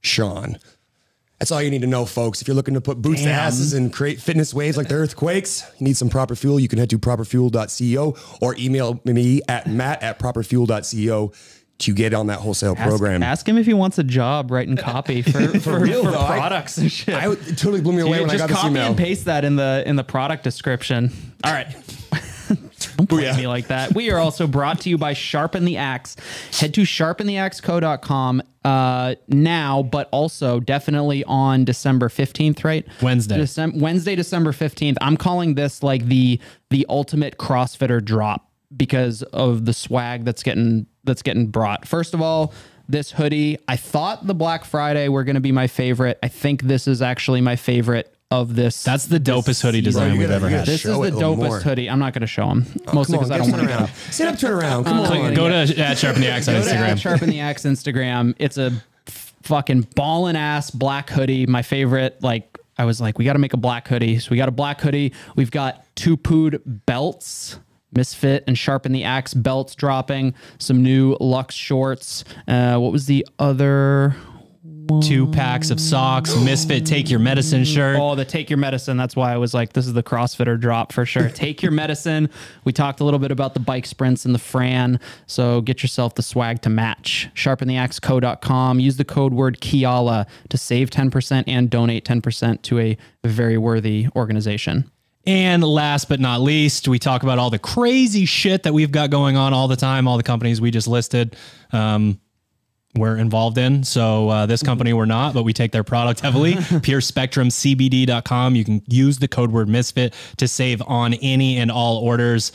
Sean. That's all you need to know, folks. If you're looking to put boots to asses and create fitness waves like the earthquakes, you need some Proper Fuel. You can head to properfuel.co or email me at matt@properfuel.co to get on that wholesale program. Ask him if he wants a job writing copy for real, though, products and shit. It totally blew me away when I got this copy email. and paste that in the product description. All right. Don't point at me like that. We are also brought to you by Sharpen the Axe. Head to sharpentheaxeco.com now, but also definitely on December 15th, right? Wednesday, December 15th. I'm calling this like the ultimate CrossFitter drop because of the swag that's getting brought. First of all, this hoodie, I thought the Black Friday were going to be my favorite. I think this is actually my favorite of this. That's the dopest hoodie design we've ever had. This is the dopest hoodie. I'm not going to show them. Mostly because I don't want to go. Stand up, turn around. Come on. Go to Sharpen the Axe on Instagram. Sharpen the Axe Instagram. It's a fucking ballin' ass black hoodie. My favorite, like, I was like, we got to make a black hoodie. So we got a black hoodie. We've got Tupood belts, Misfit and Sharpen the Axe belts dropping, some new Luxe shorts. What was the other 2 packs of socks, Misfit Take Your Medicine shirt. Oh, the Take Your Medicine. That's why I was like, this is the CrossFitter drop for sure. Take Your Medicine. We talked a little bit about the bike sprints and the Fran. So get yourself the swag to match. SharpenTheAxeCo.com. Use the code word Kiala to save 10% and donate 10% to a very worthy organization. And last but not least, we talk about all the crazy shit that we've got going on all the time. All the companies we just listed. We're involved in. So this company we're not, but we take their product heavily. PureSpectrumCBD.com. You can use the code word Misfit to save on any and all orders.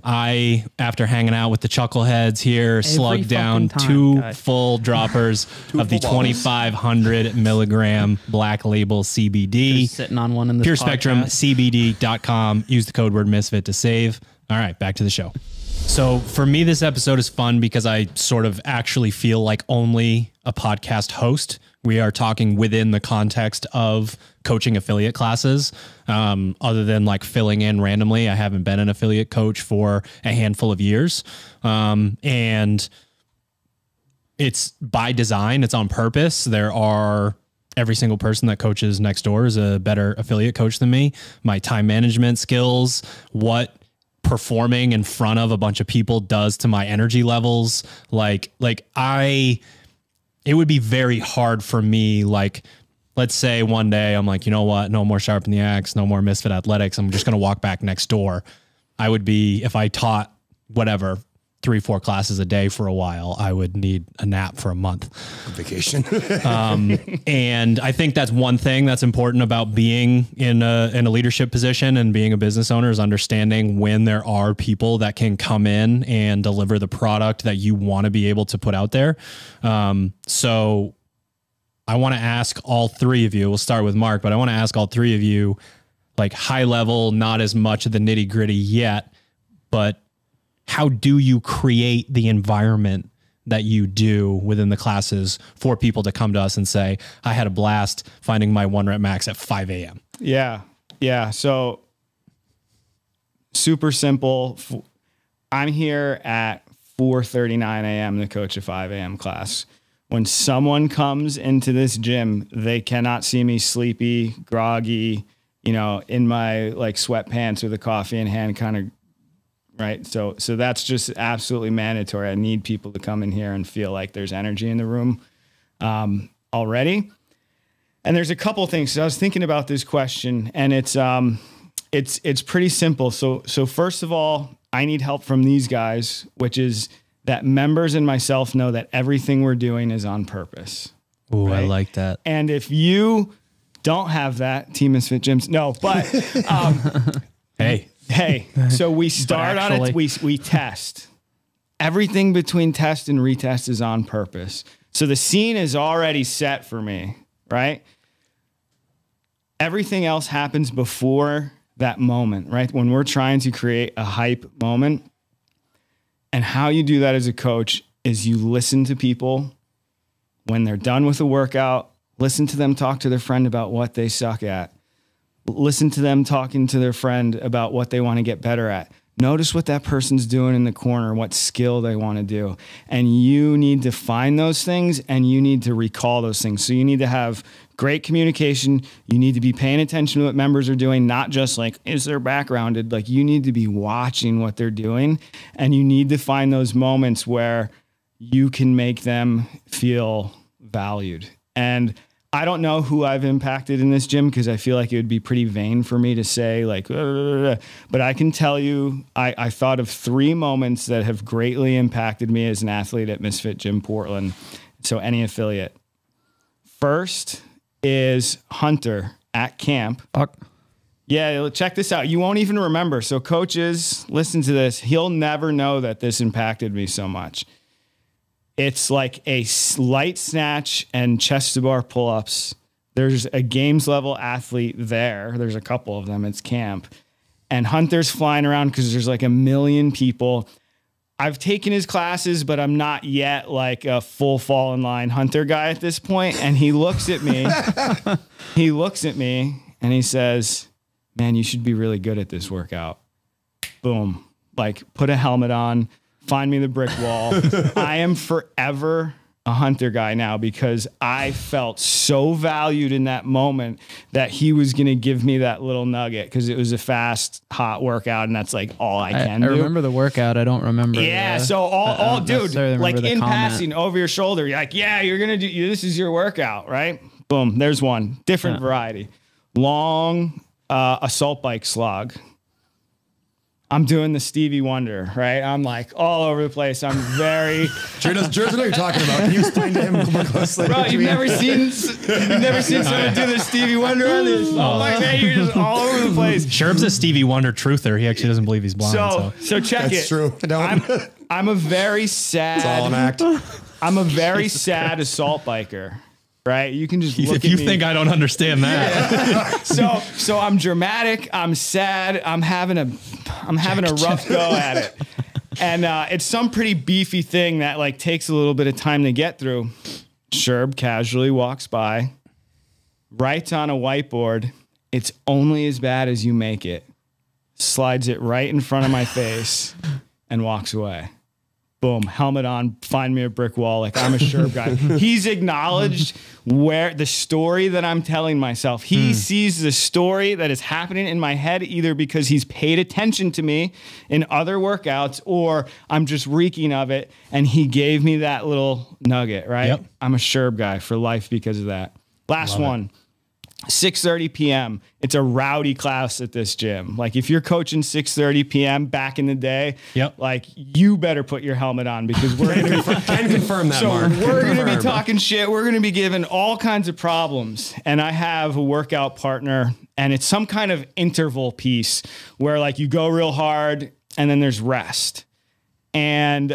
I, after hanging out with the chuckleheads here, slugged down 2 full droppers of the 2,500 milligram Black Label CBD. Just sitting on one in this PureSpectrumCBD.com. Use the code word Misfit to save. All right, back to the show. So for me, this episode is fun because I sort of actually feel like only a podcast host. We are talking within the context of coaching affiliate classes. Other than like filling in randomly, I haven't been an affiliate coach for a handful of years. And it's by design, it's on purpose. Every single person that coaches next door is a better affiliate coach than me. My time management skills, what performing in front of a bunch of people does to my energy levels. It would be very hard for me. Like, let's say one day I'm like, you know what? No more Sharpen the Axe, no more Misfit Athletics. I'm just going to walk back next door. I would be, if I taught whatever, 3-4 classes a day for a while, I would need a nap for a month. Vacation. And I think that's one thing that's important about being in a leadership position and being a business owner is understanding when there are people that can come in and deliver the product that you want to be able to put out there. So I want to ask all 3 of you, we'll start with Mark, but I want to ask all 3 of you, like high level, not as much of the nitty gritty yet, but how do you create the environment that you do within the classes for people to come to us and say, I had a blast finding my 1 rep max at 5 a.m. Yeah. So super simple. I'm here at 4:39 a.m. to coach a 5 a.m. class. When someone comes into this gym, they cannot see me sleepy, groggy, in my like sweatpants with a coffee in hand kind of. Right. So that's just absolutely mandatory. I need people to come in here and feel like there's energy in the room already. And there's a couple of things. So I was thinking about this question and it's pretty simple. So first of all, I need help from these guys, which is that members and myself know that everything we're doing is on purpose. Ooh, right? I like that. And if you don't have that, Team Misfit Gyms, no, but Hey, so we start on it. We test. Everything between test and retest is on purpose. So the scene is already set for me, right? Everything else happens before that moment, right? When we're trying to create a hype moment. And how you do that as a coach is you listen to people when they're done with the workout, listen to them talk to their friend about what they suck at. Listen to them talking to their friend about what they want to get better at. Notice what that person's doing in the corner, what skill they want to do. And you need to find those things and you need to recall those things. So you need to have great communication. You need to be paying attention to what members are doing, not just like, is their backgrounded? Like you need to be watching what they're doing and you need to find those moments where you can make them feel valued. And I don't know who I've impacted in this gym because I feel like it would be pretty vain for me to say like, but I can tell you, I thought of 3 moments that have greatly impacted me as an athlete at Misfit Gym Portland. So any affiliate. First is Hunter at camp. Yeah, check this out. You won't even remember. So coaches, listen to this. He'll never know that this impacted me so much. It's like a light snatch and chest to bar pull-ups. There's a games level athlete there. There's a couple of them. It's camp. And Hunter's flying around because there's like 1 million people. I've taken his classes, but I'm not yet like a full fall in line Hunter guy at this point. And he looks at me. and he says, man, you should be really good at this workout. Boom. Like, put a helmet on, find me the brick wall. I am forever a Hunter guy now because I felt so valued in that moment that he was going to give me that little nugget because it was a fast, hot workout, and that's like all I can do. I remember the workout. I don't remember. Yeah. So all dude, like in comment. passing over your shoulder, you're like, yeah, you're going to do, this is your workout, right? Boom. There's one different variety. Long assault bike slog. I'm doing the Stevie Wonder, right? I'm like all over the place. I'm very. Jared knows what you're talking about. Can you explain to him more closely? Bro, you've never seen someone do the Stevie Wonder on this. Oh my man, you're just all over the place. Sherb's a Stevie Wonder truther. He actually doesn't believe he's blind. So check That's it. true. I'm a very sad. It's all an act. I'm a very sad assault biker. Right? You can just look If you think I don't understand that. So I'm dramatic, I'm sad, I'm having a rough go at it. And it's some pretty beefy thing that like takes a little bit of time to get through. Sherb casually walks by, writes on a whiteboard, "It's only as bad as you make it," slides it right in front of my face and walks away. Boom, helmet on, find me a brick wall. Like, I'm a Sherb guy. He's acknowledged where the story that I'm telling myself. He sees the story that is happening in my head, either because he's paid attention to me in other workouts or I'm just reeking of it. And he gave me that little nugget, right? Yep. I'm a Sherb guy for life because of that. Last one. 6:30 p.m. It's a rowdy class at this gym. Like, if you're coaching 6:30 p.m. back in the day, like, you better put your helmet on because we're going to Can confirm that, so Mark. we're going to be talking shit. We're going to be given all kinds of problems. And I have a workout partner, and it's some kind of interval piece where like you go real hard and then there's rest. And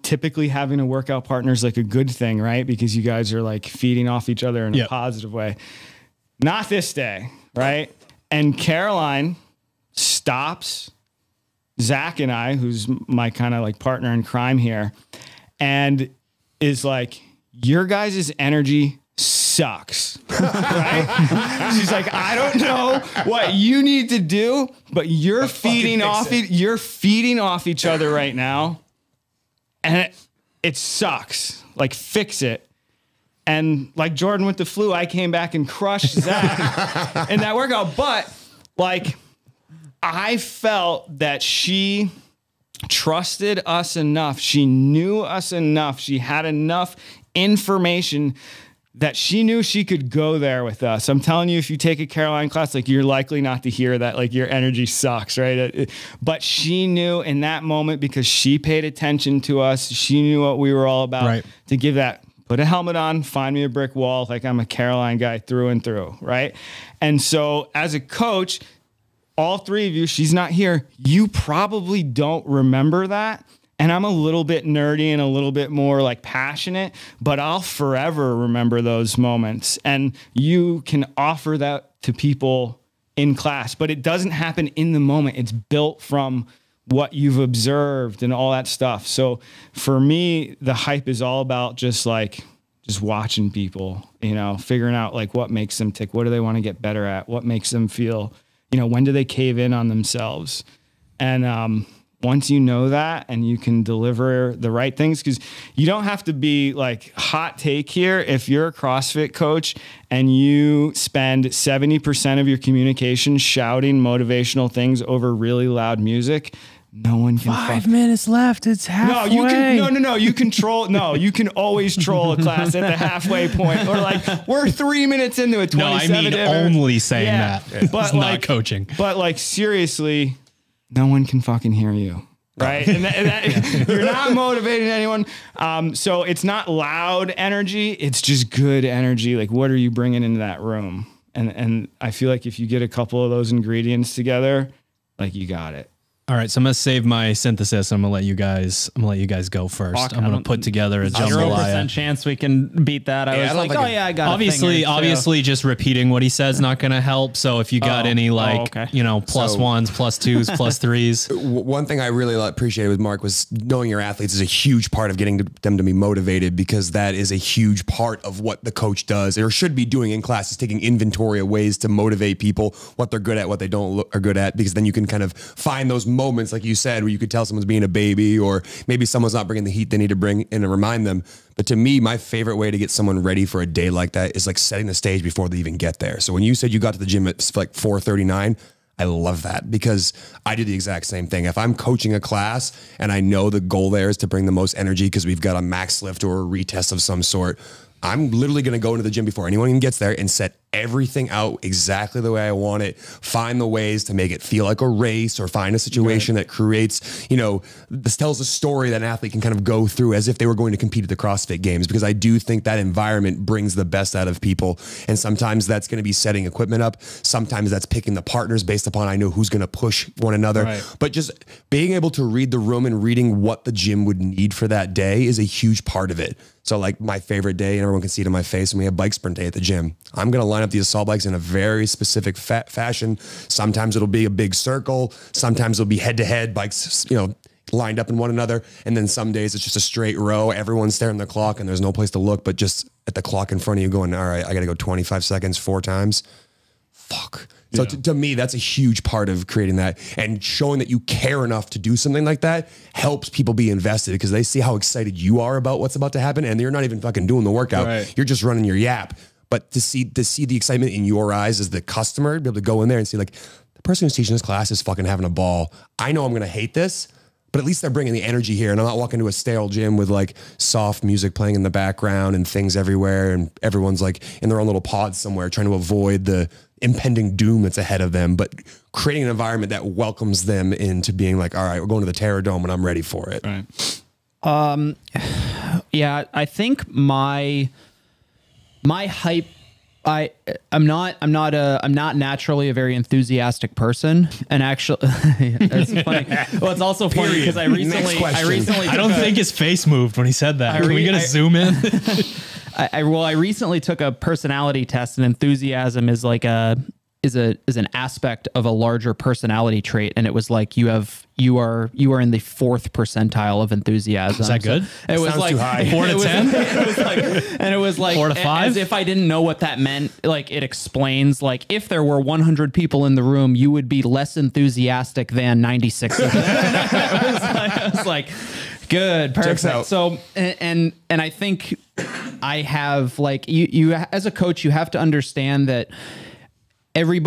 typically having a workout partner is like a good thing, right? Because you guys are like feeding off each other in a positive way. Not this day, right? And Caroline stops Zach and I, who's my kind of like partner in crime here, and is like, your guys' energy sucks, right? She's like, I don't know what you need to do, but you're feeding off each other right now. And it sucks. Like, fix it. And like Jordan with the flu, I came back and crushed Zach in that workout. But like, I felt that she trusted us enough. She knew us enough. She had enough information that she knew she could go there with us. I'm telling you, if you take a Caroline class, like, you're likely not to hear that, like, your energy sucks, right? But she knew in that moment, because she paid attention to us, she knew what we were all about, Right. to give that, put a helmet on, find me a brick wall. Like, I'm a Caroline guy through and through, right? And so as a coach, all three of you, she's not here, you probably don't remember that. And I'm a little bit nerdy and a little bit more like passionate, but I'll forever remember those moments. And you can offer that to people in class, but it doesn't happen in the moment. It's built from what you've observed and all that stuff. So for me, the hype is all about just watching people, figuring out like what makes them tick. What do they want to get better at? What makes them feel, when do they cave in on themselves? And, once you know that and you can deliver the right things, because you don't have to be like, hot take here. If you're a CrossFit coach and you spend 70% of your communication shouting motivational things over really loud music, no one can. 5 minutes left. It's halfway. You can always troll a class at the halfway point, or like, we're 3 minutes into a 27. No, I mean only saying that. But it's like, not coaching. But like, seriously, no one can fucking hear you. Right. And you're not motivating anyone. So it's not loud energy. It's just good energy. Like, what are you bringing into that room? And I feel like if you get a couple of those ingredients together, like, you got it. All right, so I'm gonna save my synthesis. I'm gonna let you guys go first. Fuck, I'm gonna put together a jambalaya. 0% chance we can beat that. I was don't like, think oh it- yeah, I got Obviously, just repeating what he says not gonna help. So if you got any okay. plus So- ones, plus twos, plus threes, One thing I really appreciated with Mark was knowing your athletes is a huge part of getting them to be motivated, because that is a huge part of what the coach does or should be doing in class, is taking inventory of ways to motivate people, what they're good at, what they are good at, because then you can kind of find those moments, like you said, where you could tell someone's being a baby, or maybe someone's not bringing the heat they need to bring, and to remind them. But to me, my favorite way to get someone ready for a day like that is like setting the stage before they even get there. So when you said you got to the gym at like 4:39, I love that, because I do the exact same thing. If I'm coaching a class and I know the goal there is to bring the most energy because we've got a max lift or a retest of some sort, I'm literally going to go into the gym before anyone even gets there and set everything out exactly the way I want it. Find the ways to make it feel like a race, or find a situation that creates, this tells a story that an athlete can kind of go through as if they were going to compete at the CrossFit Games, because I do think that environment brings the best out of people. And sometimes that's going to be setting equipment up. Sometimes that's picking the partners based upon, I know who's going to push one another. Right. But just being able to read the room and reading what the gym would need for that day is a huge part of it. So like my favorite day, and everyone can see it in my face, when we have bike sprint day at the gym, I'm going to line up the assault bikes in a very specific fashion. Sometimes it'll be a big circle. Sometimes it'll be head to head bikes, lined up in one another. And then some days it's just a straight row. Everyone's staring at the clock and there's no place to look, but just at the clock in front of you going, all right, I got to go 25 seconds 4 times. Fuck. So to me, that's a huge part of creating that, and showing that you care enough to do something like that helps people be invested, because they see how excited you are about what's about to happen, and you're not even fucking doing the workout. Right. You're just running your yap. But to see the excitement in your eyes as the customer, be able to go in there and see like, the person who's teaching this class is fucking having a ball. I know I'm going to hate this, but at least they're bringing the energy here, and I'm not walking to a stale gym with like soft music playing in the background and things everywhere, and everyone's like in their own little pods somewhere trying to avoid the impending doom that's ahead of them, but creating an environment that welcomes them into being like, all right, we're going to the Terror Dome and I'm ready for it. Right. Yeah, I think my hype. I'm not naturally a very enthusiastic person, and actually, it's funny. Well, it's also funny because I recently I don't think his face moved when he said that. Are we gonna zoom in? I recently took a personality test, and enthusiasm is like an aspect of a larger personality trait, and it was like you are in the 4th percentile of enthusiasm. Is that good? It was Sounds like too high. 4 to 10. It was like 4 to 5? as if I didn't know what that meant. Like, it explains, like, if there were 100 people in the room, you would be less enthusiastic than 96 of them. I was like, good, perfect. Checks out. So, and I think I have, like, you as a coach, you have to understand that every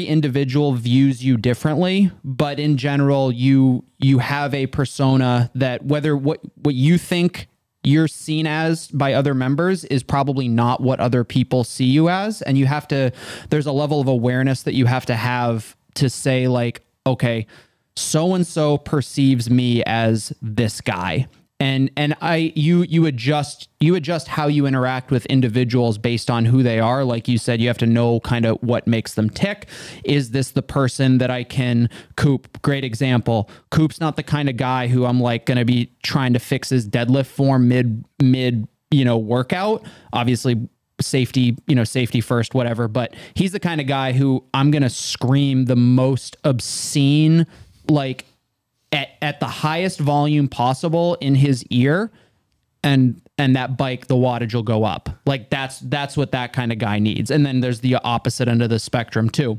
individual views you differently, but in general, you have a persona that, whether what you think you're seen as by other members is probably not what other people see you as. And there's a level of awareness that you have to say, like, okay, so-and-so perceives me as this guy. And you adjust how you interact with individuals based on who they are. Like you said, you have to know kind of what makes them tick. Is this the person that I can Coop? Great example. Coop's not the kind of guy who I'm like going to be trying to fix his deadlift form mid workout. Obviously, safety first, whatever. But he's the kind of guy who I'm going to scream the most obscene, like, at the highest volume possible in his ear, and that bike, the wattage will go up. Like, that's what that kind of guy needs. And then there's the opposite end of the spectrum too.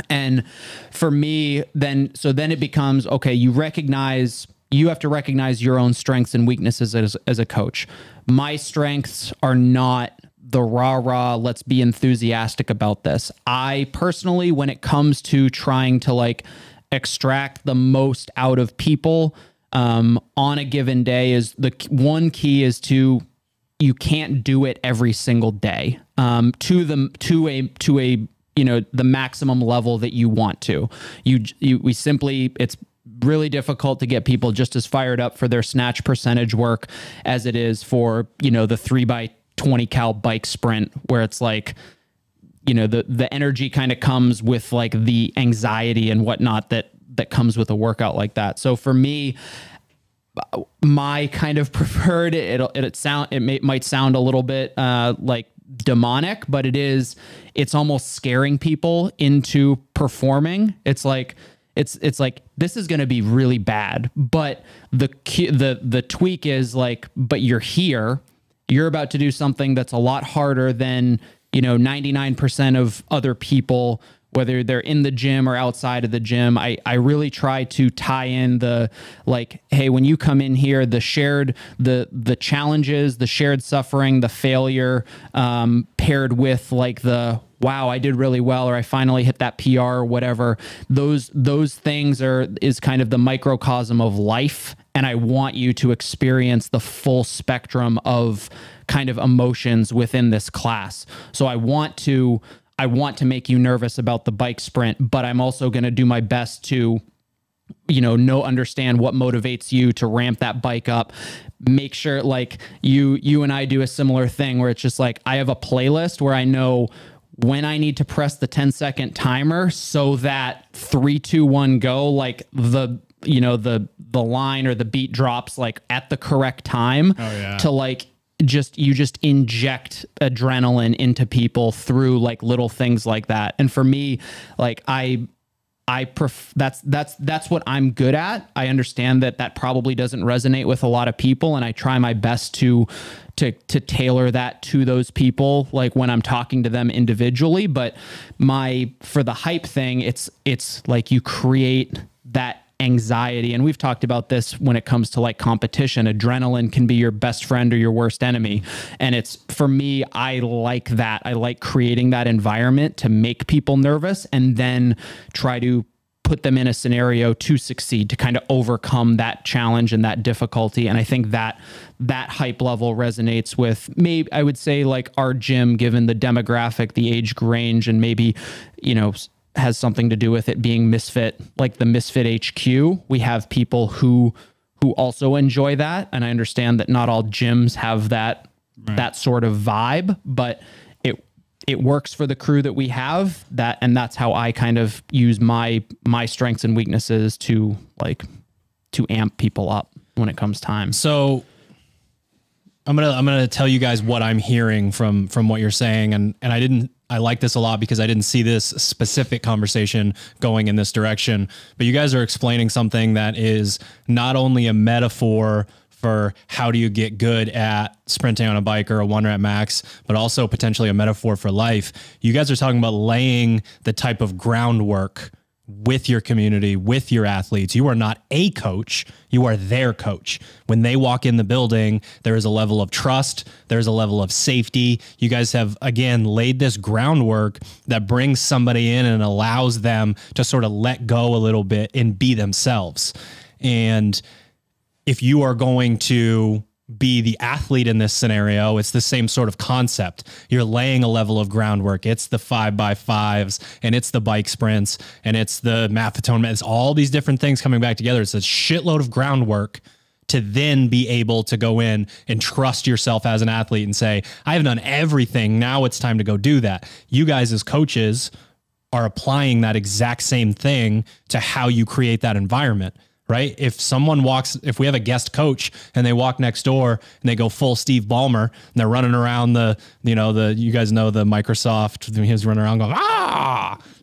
And for me, then it becomes, okay, you have to recognize your own strengths and weaknesses as a coach. My strengths are not the rah-rah, let's be enthusiastic about this. I personally, when it comes to trying to like extract the most out of people on a given day, is the one key is you can't do it every single day to a the maximum level that you want to. It's really difficult to get people just as fired up for their snatch percentage work as it is for the 3x20 cal bike sprint, where it's like, the energy kind of comes with like the anxiety and whatnot that that comes with a workout like that. So for me, my kind of preferred, it might sound a little bit like demonic, but it's almost scaring people into performing. It's like this is going to be really bad, but the tweak is like, but you're here, you're about to do something that's a lot harder than 99% of other people, whether they're in the gym or outside of the gym. I really try to tie in the, like, hey, when you come in here, the shared, the challenges, the shared suffering, the failure, paired with like the, wow, I did really well, or I finally hit that PR or whatever. Those things is kind of the microcosm of life. And I want you to experience the full spectrum of kind of emotions within this class. So I want to make you nervous about the bike sprint, but I'm also going to do my best to, understand what motivates you to ramp that bike up. Make sure like you and I do a similar thing where it's just like, I have a playlist where I know when I need to press the 10-second timer so that 3, 2, 1, go, like the line or the beat drops like at the correct time to like, you just inject adrenaline into people through like little things like that. And for me, like that's what I'm good at. I understand that probably doesn't resonate with a lot of people, and I try my best to tailor that to those people, like when I'm talking to them individually. But for the hype thing, it's like you create that anxiety. And we've talked about this when it comes to like competition. Adrenaline can be your best friend or your worst enemy. And it's, for me, I like that. I like creating that environment to make people nervous and then try to put them in a scenario to succeed, to kind of overcome that challenge and that difficulty. And I think that hype level resonates with, maybe I would say, like our gym, given the demographic, the age range, and maybe, has something to do with it being Misfit, like the Misfit HQ. We have people who also enjoy that. And I understand that not all gyms have that sort of vibe, but it works for the crew that we have, and that's how I kind of use my strengths and weaknesses to amp people up when it comes time. So I'm gonna tell you guys what I'm hearing from what you're saying, and I like this a lot because I didn't see this specific conversation going in this direction, but you guys are explaining something that is not only a metaphor for how do you get good at sprinting on a bike or a 1 rep max, but also potentially a metaphor for life. You guys are talking about laying the type of groundwork with your community, with your athletes. You are not a coach, you are their coach. When they walk in the building, there is a level of trust, there's a level of safety. You guys have, again, laid this groundwork that brings somebody in and allows them to sort of let go a little bit and be themselves. And if you are going to be the athlete in this scenario, it's the same sort of concept. You're laying a level of groundwork. It's the 5x5s and it's the bike sprints and it's the Maffetone. It's all these different things coming back together. It's a shitload of groundwork to then be able to go in and trust yourself as an athlete and say, I have done everything. Now it's time to go do that. You guys as coaches are applying that exact same thing to how you create that environment. Right? If we have a guest coach and they walk next door and they go full Steve Ballmer and they're running around you guys know the Microsoft, he's running around going,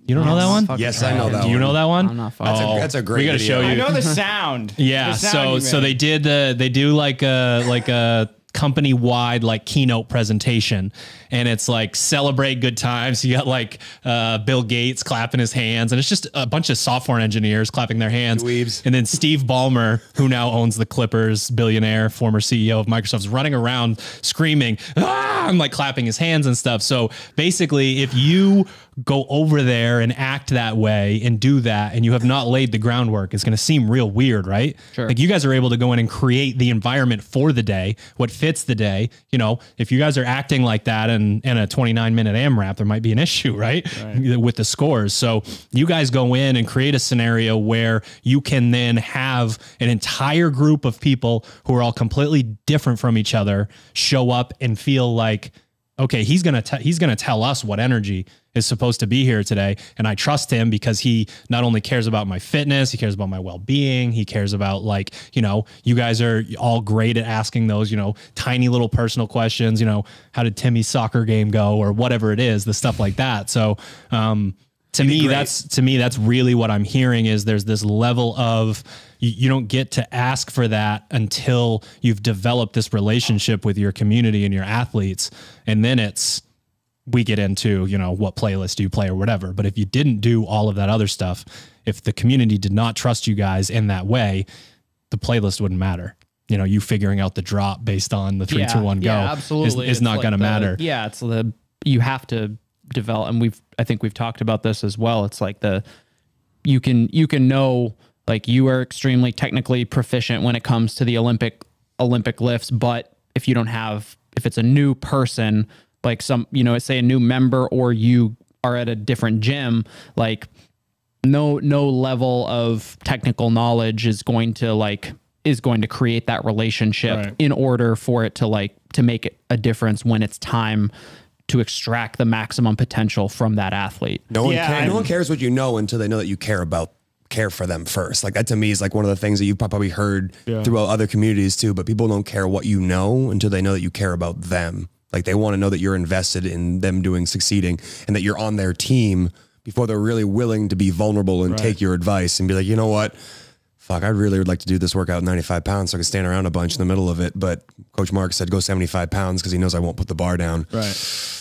you don't know that one? Yes, I know that one. Do you know that one? I'm not That's a great we gotta video. show you. I know the sound. Yeah. The sound So they do like a company-wide like keynote presentation, and it's like celebrate good times. You got like Bill Gates clapping his hands, and it's just a bunch of software engineers clapping their hands. Dweebs. And then Steve Ballmer, who now owns the Clippers, billionaire, former CEO of Microsoft, is running around screaming, and like clapping his hands and stuff. So basically, if you go over there and act that way and do that, and you have not laid the groundwork, it's going to seem real weird, right? Sure. Like you guys are able to go in and create the environment for the day, what fits the day. If you guys are acting like that in a 29-minute AMRAP, there might be an issue, right? With the scores. So you guys go in and create a scenario where you can then have an entire group of people who are all completely different from each other show up and feel like, okay, he's going to tell us what energy is supposed to be here today. And I trust him because he not only cares about my fitness, he cares about my well-being. He cares about, like, you know, you guys are all great at asking those, you know, tiny little personal questions, you know, how did Timmy's soccer game go, or whatever it is, the stuff like that. So, to me, that's really what I'm hearing is there's this level of, you don't get to ask for that until you've developed this relationship with your community and your athletes. And then we get into, you know, what playlist do you play or whatever. But if you didn't do all of that other stuff, if the community did not trust you guys in that way, the playlist wouldn't matter. You know, you figuring out the drop based on the 3, 2, 1 go absolutely. is not like going to matter. Yeah. It's you have to develop, and I think we've talked about this as well. It's like you can know, like, you are extremely technically proficient when it comes to the Olympic lifts, but if it's a new person, like say a new member, or you are at a different gym, like no level of technical knowledge is going to create that relationship in order for it to make one difference when it's time to extract the maximum potential from that athlete. No one cares what you know until they know that you care for them first. Like, that to me is like one of the things that you've probably heard throughout other communities too, but people don't care what you know until they know that you care about them. Like, they want to know that you're invested in them succeeding and that you're on their team before they're really willing to be vulnerable and take your advice and be like, you know what? Fuck, I really would like to do this workout 95 pounds so I can stand around a bunch in the middle of it. But Coach Mark said, go 75 pounds because he knows I won't put the bar down. Right.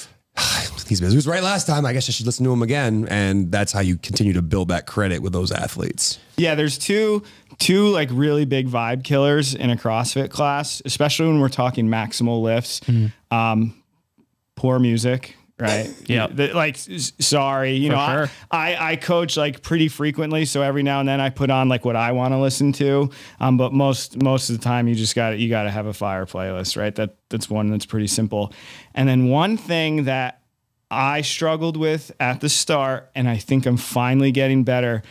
He was right last time. I guess I should listen to him again. And that's how you continue to build that credit with those athletes. Yeah, there's two like really big vibe killers in a CrossFit class, especially when we're talking maximal lifts. Poor music, right? Yeah. Sorry, you know, sure. I coach like pretty frequently, so every now and then I put on like what I want to listen to. But most of the time you got to have a fire playlist, right? That's one that's pretty simple. And then one thing that I struggled with at the start, and I think I'm finally getting better,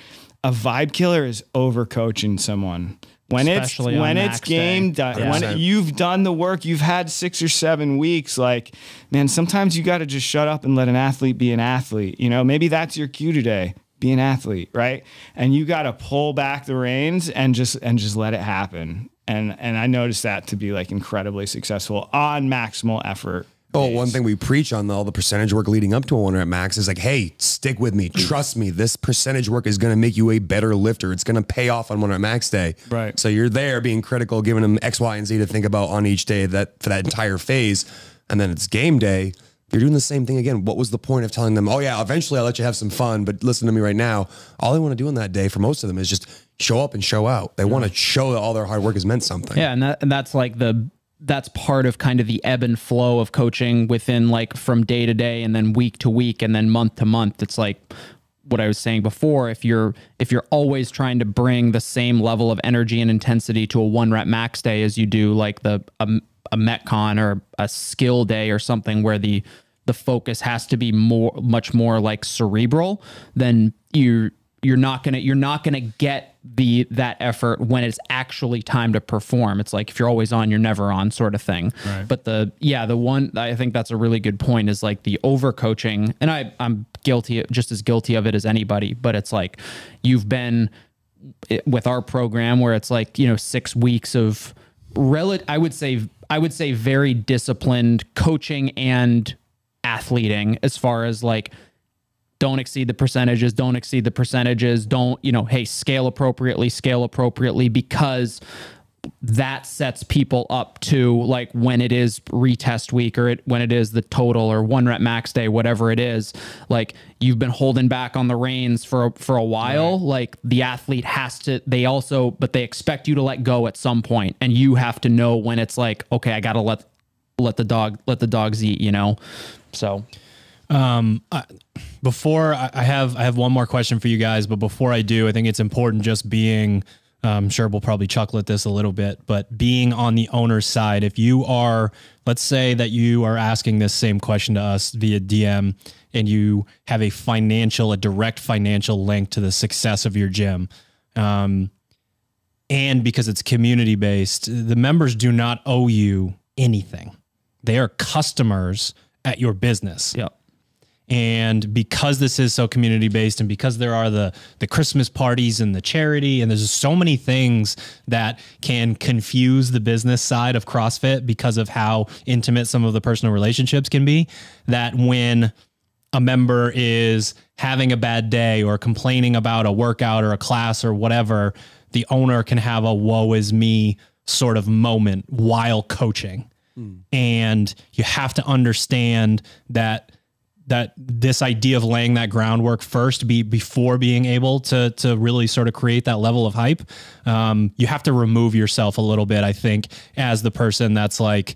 a vibe killer is overcoaching someone. When it's game done, when you've done the work, you've had 6 or 7 weeks, like, man, sometimes you got to just shut up and let an athlete be an athlete. You know, maybe that's your cue today. Be an athlete, right? And you got to pull back the reins and just let it happen. And I noticed that to be like incredibly successful on maximal effort. Oh, one thing we preach on all the percentage work leading up to a 1 rep max is like, hey, stick with me. Trust me. This percentage work is going to make you a better lifter. It's going to pay off on 1 rep max day. Right. So you're there being critical, giving them X, Y, and Z to think about on each day for that entire phase. And then it's game day. You're doing the same thing again. What was the point of telling them, oh yeah, eventually I'll let you have some fun, but listen to me right now. All they want to do on that day for most of them is just show up and show out. They want to show that all their hard work has meant something. Yeah. And that's like that's part of kind of the ebb and flow of coaching within, like, from day to day and then week to week and then month to month. It's like what I was saying before. If you're always trying to bring the same level of energy and intensity to a 1 rep max day as you do like a Metcon or a skill day or something where the focus has to be much more like cerebral, then you're not gonna get that effort when it's actually time to perform. It's like if you're always on, you're never on, sort of thing. Right. But the one, I think that's a really good point, is like the overcoaching, and I'm just as guilty of it as anybody. But it's like you've been with our program where it's like, you know, 6 weeks of I would say very disciplined coaching and athleting, as far as like, don't exceed the percentages, don't, you know, hey, scale appropriately, because that sets people up to, like, when it is retest week or when it is the total or 1 rep max day, whatever it is, like, you've been holding back on the reins for a while. Right. Like, the athlete has to, but they expect you to let go at some point, and you have to know when it's like, okay, I got to let the dogs eat, you know? So, before I have one more question for you guys, but before I do, I think it's important just being, I'm sure we'll probably chuckle at this a little bit, but being on the owner's side. If you are, let's say that you are asking this same question to us via DM and you have a direct financial link to the success of your gym. And because it's community based, the members do not owe you anything. They are customers at your business. Yep. And because this is so community based, and because there are the Christmas parties and the charity, and there's just so many things that can confuse the business side of CrossFit because of how intimate some of the personal relationships can be, that when a member is having a bad day or complaining about a workout or a class or whatever, the owner can have a woe is me sort of moment while coaching. And you have to understand that this idea of laying that groundwork first before being able to really sort of create that level of hype. You have to remove yourself a little bit, I think, as the person that's like,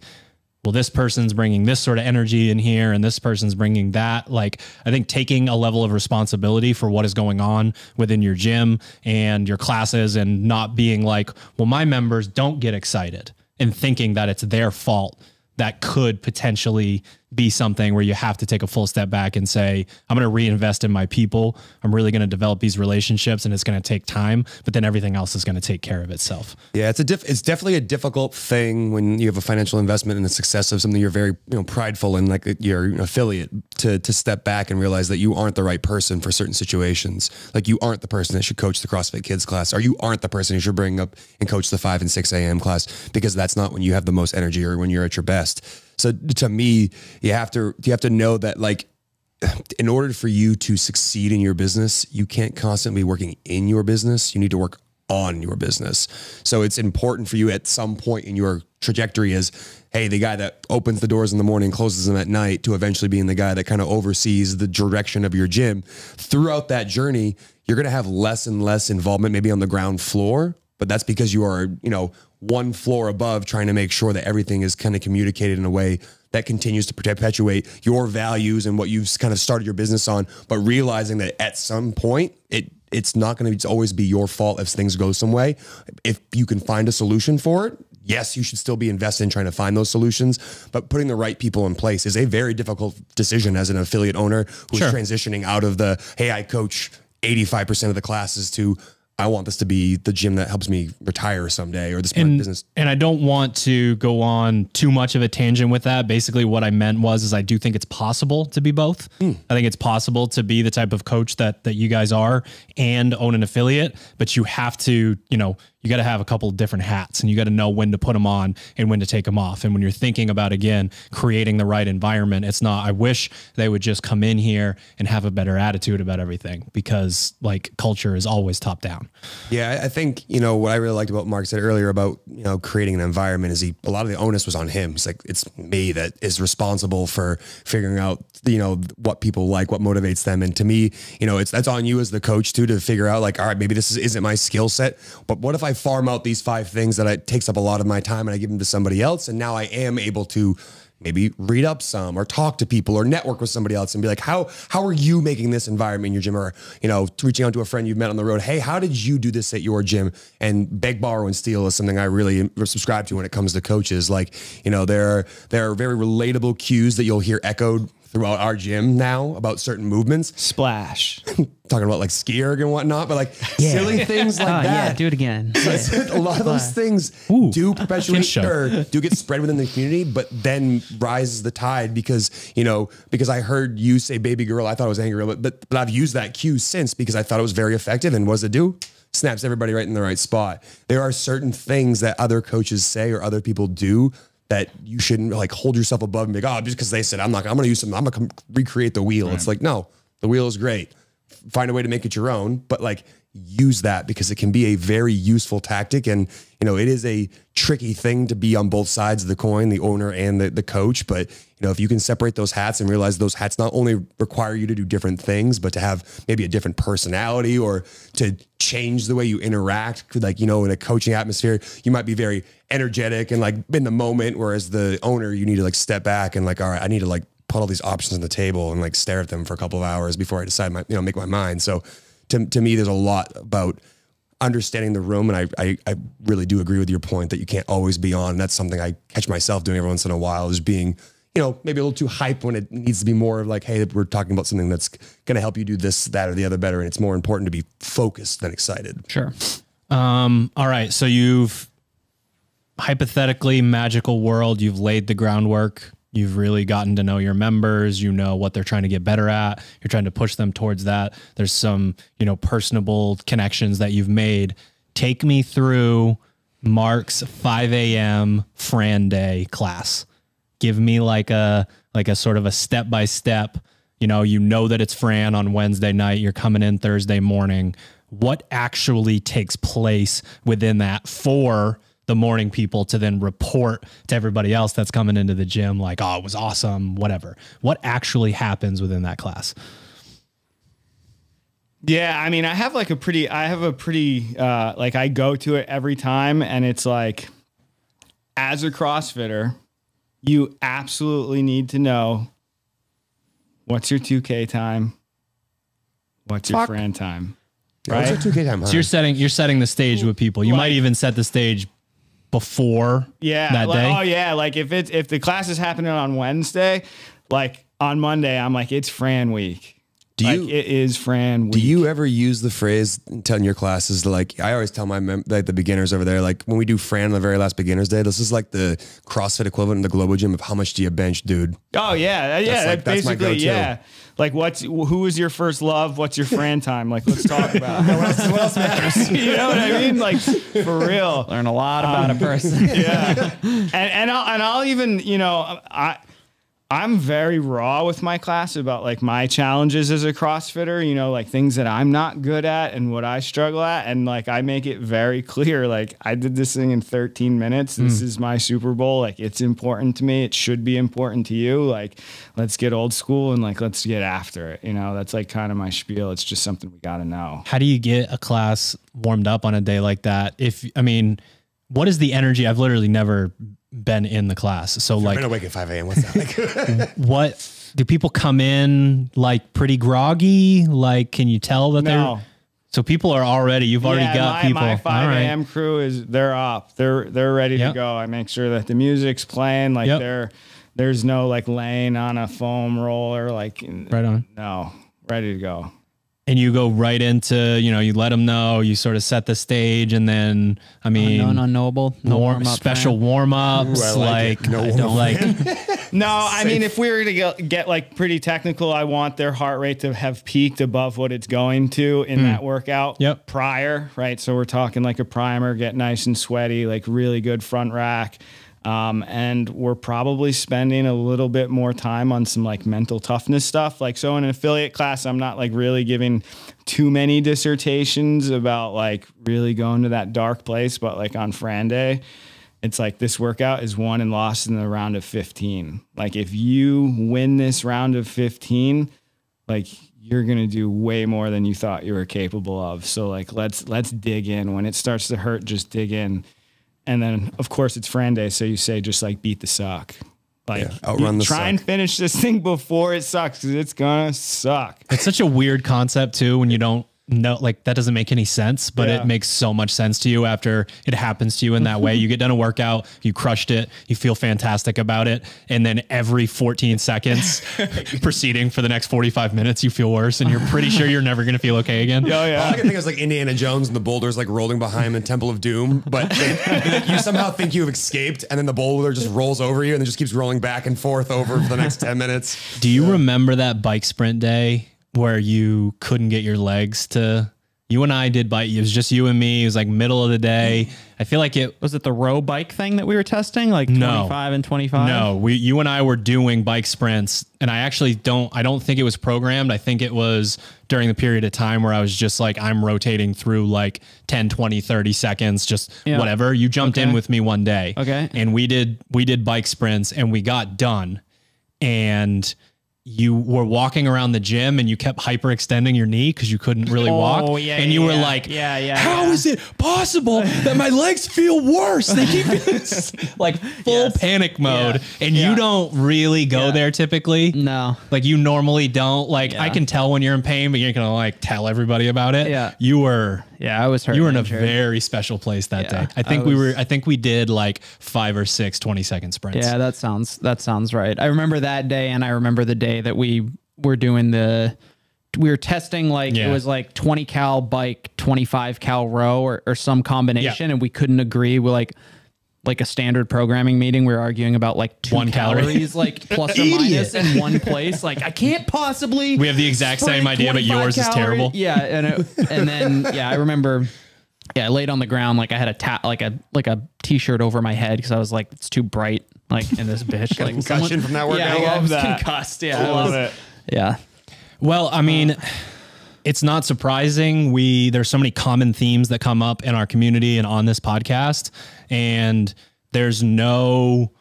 well, this person's bringing this sort of energy in here and this person's bringing that. Like, I think taking a level of responsibility for what is going on within your gym and your classes, and not being like, well, my members don't get excited, and thinking that it's their fault, that could potentially be something where you have to take a full step back and say, I'm going to reinvest in my people. I'm really going to develop these relationships, and it's going to take time, but then everything else is going to take care of itself. Yeah, it's definitely a difficult thing when you have a financial investment in the success of something you're very prideful in, like your affiliate, to step back and realize that you aren't the right person for certain situations. Like, you aren't the person that should coach the CrossFit Kids class, or you aren't the person who should bring up and coach the 5 and 6 a.m. class, because that's not when you have the most energy or when you're at your best. So to me, you have to know that, like, in order for you to succeed in your business, you can't constantly be working in your business. You need to work on your business. So it's important for you at some point in your trajectory is, hey, the guy that opens the doors in the morning, closes them at night, to eventually being the guy that kind of oversees the direction of your gym. Throughout that journey, you're going to have less and less involvement, maybe on the ground floor, but that's because you are, one floor above, trying to make sure that everything is kind of communicated in a way that continues to perpetuate your values and what you've kind of started your business on, but realizing that at some point it's not going to always be your fault if things go some way. If you can find a solution for it, yes, you should still be invested in trying to find those solutions, but putting the right people in place is a very difficult decision as an affiliate owner who's transitioning out of the, hey, I coach 85% of the classes, to, I want this to be the gym that helps me retire someday, or this business. And I don't want to go on too much of a tangent with that. Basically, what I meant is I do think it's possible to be both. I think it's possible to be the type of coach that you guys are and own an affiliate, but you have to, you got to have a couple of different hats, and you got to know when to put them on and when to take them off. And when you're thinking about, again, creating the right environment, it's not, I wish they would just come in here and have a better attitude about everything, because like culture is always top down. Yeah. I think, what I really liked about Mark said earlier about, creating an environment is a lot of the onus was on him. It's like, it's me that is responsible for figuring out, what people like, what motivates them. And to me, that's on you as the coach too, to figure out, like, all right, maybe this isn't my skill set, but what if I farm out these 5 things that it takes up a lot of my time and I give them to somebody else, and now I am able to maybe read up some, or talk to people, or network with somebody else and be like, how are you making this environment in your gym? Or, reaching out to a friend you've met on the road. Hey, how did you do this at your gym? And beg, borrow, and steal is something I really subscribe to when it comes to coaches. Like, there are very relatable cues that you'll hear echoed throughout our gym now about certain movements. Splash. Talking about like ski erg and whatnot, but like silly things like that. Yeah, do it again. A lot of those things do perpetuate or do get spread within the community, but then rises the tide because I heard you say baby girl, I thought it was angry girl, but I've used that cue since because I thought it was very effective. And what does it do? Snaps everybody right in the right spot. There are certain things that other coaches say or other people do that you shouldn't like hold yourself above and be like, oh, just because they said I'm going to use something, I'm going to recreate the wheel. Right. It's like, no, the wheel is great. Find a way to make it your own, but like use that because it can be a very useful tactic. And, it is a tricky thing to be on both sides of the coin, the owner and the coach. But, if you can separate those hats and realize those hats not only require you to do different things, but to have maybe a different personality or to change the way you interact, like, in a coaching atmosphere, you might be very energetic and like in the moment, whereas the owner, you need to like step back and like, all right, I need to like put all these options on the table and like stare at them for a couple of hours before I decide make my mind. So to me, there's a lot about understanding the room. And I really do agree with your point that you can't always be on. That's something I catch myself doing every once in a while, is being, maybe a little too hype when it needs to be more of like, hey, we're talking about something that's going to help you do this, that, or the other better. And it's more important to be focused than excited. Sure. All right. So you've hypothetically magical world, you've laid the groundwork. You've really gotten to know your members. You know what they're trying to get better at. You're trying to push them towards that. There's some, personable connections that you've made. Take me through Mark's 5 a.m. Fran Day class. Give me like a sort of a step-by-step, you know that it's Fran on Wednesday night. You're coming in Thursday morning. What actually takes place within that for the morning people to then report to everybody else that's coming into the gym like, oh, it was awesome, whatever. What actually happens within that class? Yeah, I mean, I have a pretty, I go to it every time, and it's like, as a CrossFitter, you absolutely need to know what's your 2K time, what's your Fran time, right? What's your 2K time? So you're setting the stage with people. You might even set the stage before that day. Oh yeah, like if the class is happening on Wednesday, like on Monday, I'm like, it's Fran week. It is Fran week. Do you ever use the phrase telling your classes, like, I always tell the beginners over there, like when we do Fran on the very last beginner's day, this is like the CrossFit equivalent in the Globo Gym of how much do you bench, dude? Oh yeah. That's basically, yeah. Like who was your first love? What's your Fran time? Like, let's talk about it. What else matters? You know what I mean? Like, for real. Learn a lot about a person. Yeah. And I'll even, I'm very raw with my class about like my challenges as a CrossFitter, like things that I'm not good at and what I struggle at. And like, I make it very clear, like I did this thing in 13 minutes. This is my Super Bowl. Like, it's important to me. It should be important to you. Like, let's get old school and like, let's get after it. That's like kind of my spiel. It's just something we got to know. How do you get a class warmed up on a day like that? What is the energy? I've literally never been in the class. So You're like, gonna wake at 5 a.m. What's that like? what do people come in like pretty groggy? Like, can you tell that so people are already, you've already got people. My 5 a.m. crew they're up. They're ready to go. I make sure that the music's playing. Like there's no like laying on a foam roller. Like right on. No, ready to go. And you go right into, you let them know, you sort of set the stage, and then, unknowable, special warm-ups. No, I mean, if we were to get like pretty technical, I want their heart rate to have peaked above what it's going to in that workout prior, right? So we're talking like a primer, get nice and sweaty, like really good front rack. And we're probably spending a little bit more time on some like mental toughness stuff. Like, so in an affiliate class, I'm not like really giving too many dissertations about like really going to that dark place. But like on Fran Day, it's like this workout is won and lost in the round of 15. Like if you win this round of 15, like you're going to do way more than you thought you were capable of. So like, let's dig in. When it starts to hurt, just dig in. And then, of course, it's Fran Day, so you say just like beat the suck. Like outrun the try and finish this thing before it sucks, because it's gonna suck. It's such a weird concept too when you don't know, like that doesn't make any sense, but it makes so much sense to you after it happens to you in that way. You get done a workout, you crushed it, you feel fantastic about it, and then every 14 seconds proceeding for the next 45 minutes, you feel worse, and you're pretty sure you're never going to feel okay again. Oh yeah. All I can think is like Indiana Jones and the boulders like rolling behind the Temple of Doom, but you somehow think you've escaped, and then the boulder just rolls over you and it just keeps rolling back and forth over for the next 10 minutes. Do you remember that bike sprint day where you couldn't get your legs to? You and I did bike. It was just you and me. It was like middle of the day. I feel like it was the row bike thing that we were testing, like 25 and 25. No, you and I were doing bike sprints, and I don't think it was programmed. I think it was during the period of time where I was just like, I'm rotating through like 10, 20, 30 seconds, just whatever. You jumped in with me one day. Okay. And we did bike sprints, and we got done, and you were walking around the gym and you kept hyperextending your knee because you couldn't really walk. And you were like, how is it possible that my legs feel worse? They keep like full panic mode. And you don't really go there typically. No. Like you normally don't. Like I can tell when you're in pain, but you're going to like tell everybody about it. Yeah. You were. Yeah, I was hurt. You were in a very special place that day. I think we did like 5 or 6 20-second sprints. Yeah, that sounds right. I remember that day, and I remember the day that we were doing we were testing like it was like 20 cal bike, 25 cal row or some combination, and we couldn't agree. We're like, like a standard programming meeting. We were arguing about like 2 1 calorie. calories, like plus or minus in one place. Like I can't possibly. We have the exact same idea, but yours is terrible. Yeah, and then I remember. Yeah, I laid on the ground like I had a t-shirt over my head because I was like, it's too bright, like in this bitch. Like concussion from that workout. Yeah, I love was that. concussed. Yeah, I love it. Yeah. Well, I mean, it's not surprising. There's so many common themes that come up in our community and on this podcast, and there's no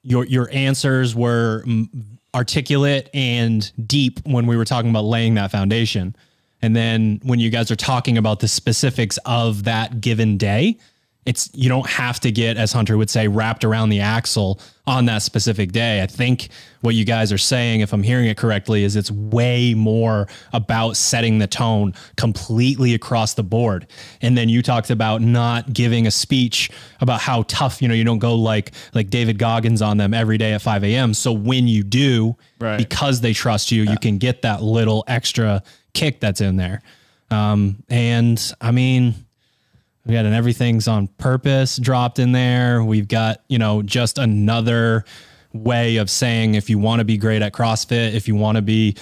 your answers were articulate and deep when we were talking about laying that foundation. And then when you guys are talking about the specifics of that given day, you don't have to get, as Hunter would say, wrapped around the axle on that specific day. I think what you guys are saying, if I'm hearing it correctly, is it's way more about setting the tone completely across the board. And then you talked about not giving a speech about how tough, you don't go like David Goggins on them every day at 5 a.m. So when you do, because they trust you, you can get that little extra kick that's in there. And I mean, we got an everything's on purpose dropped in there. We've got, just another way of saying, if you want to be great at CrossFit, if you want to be,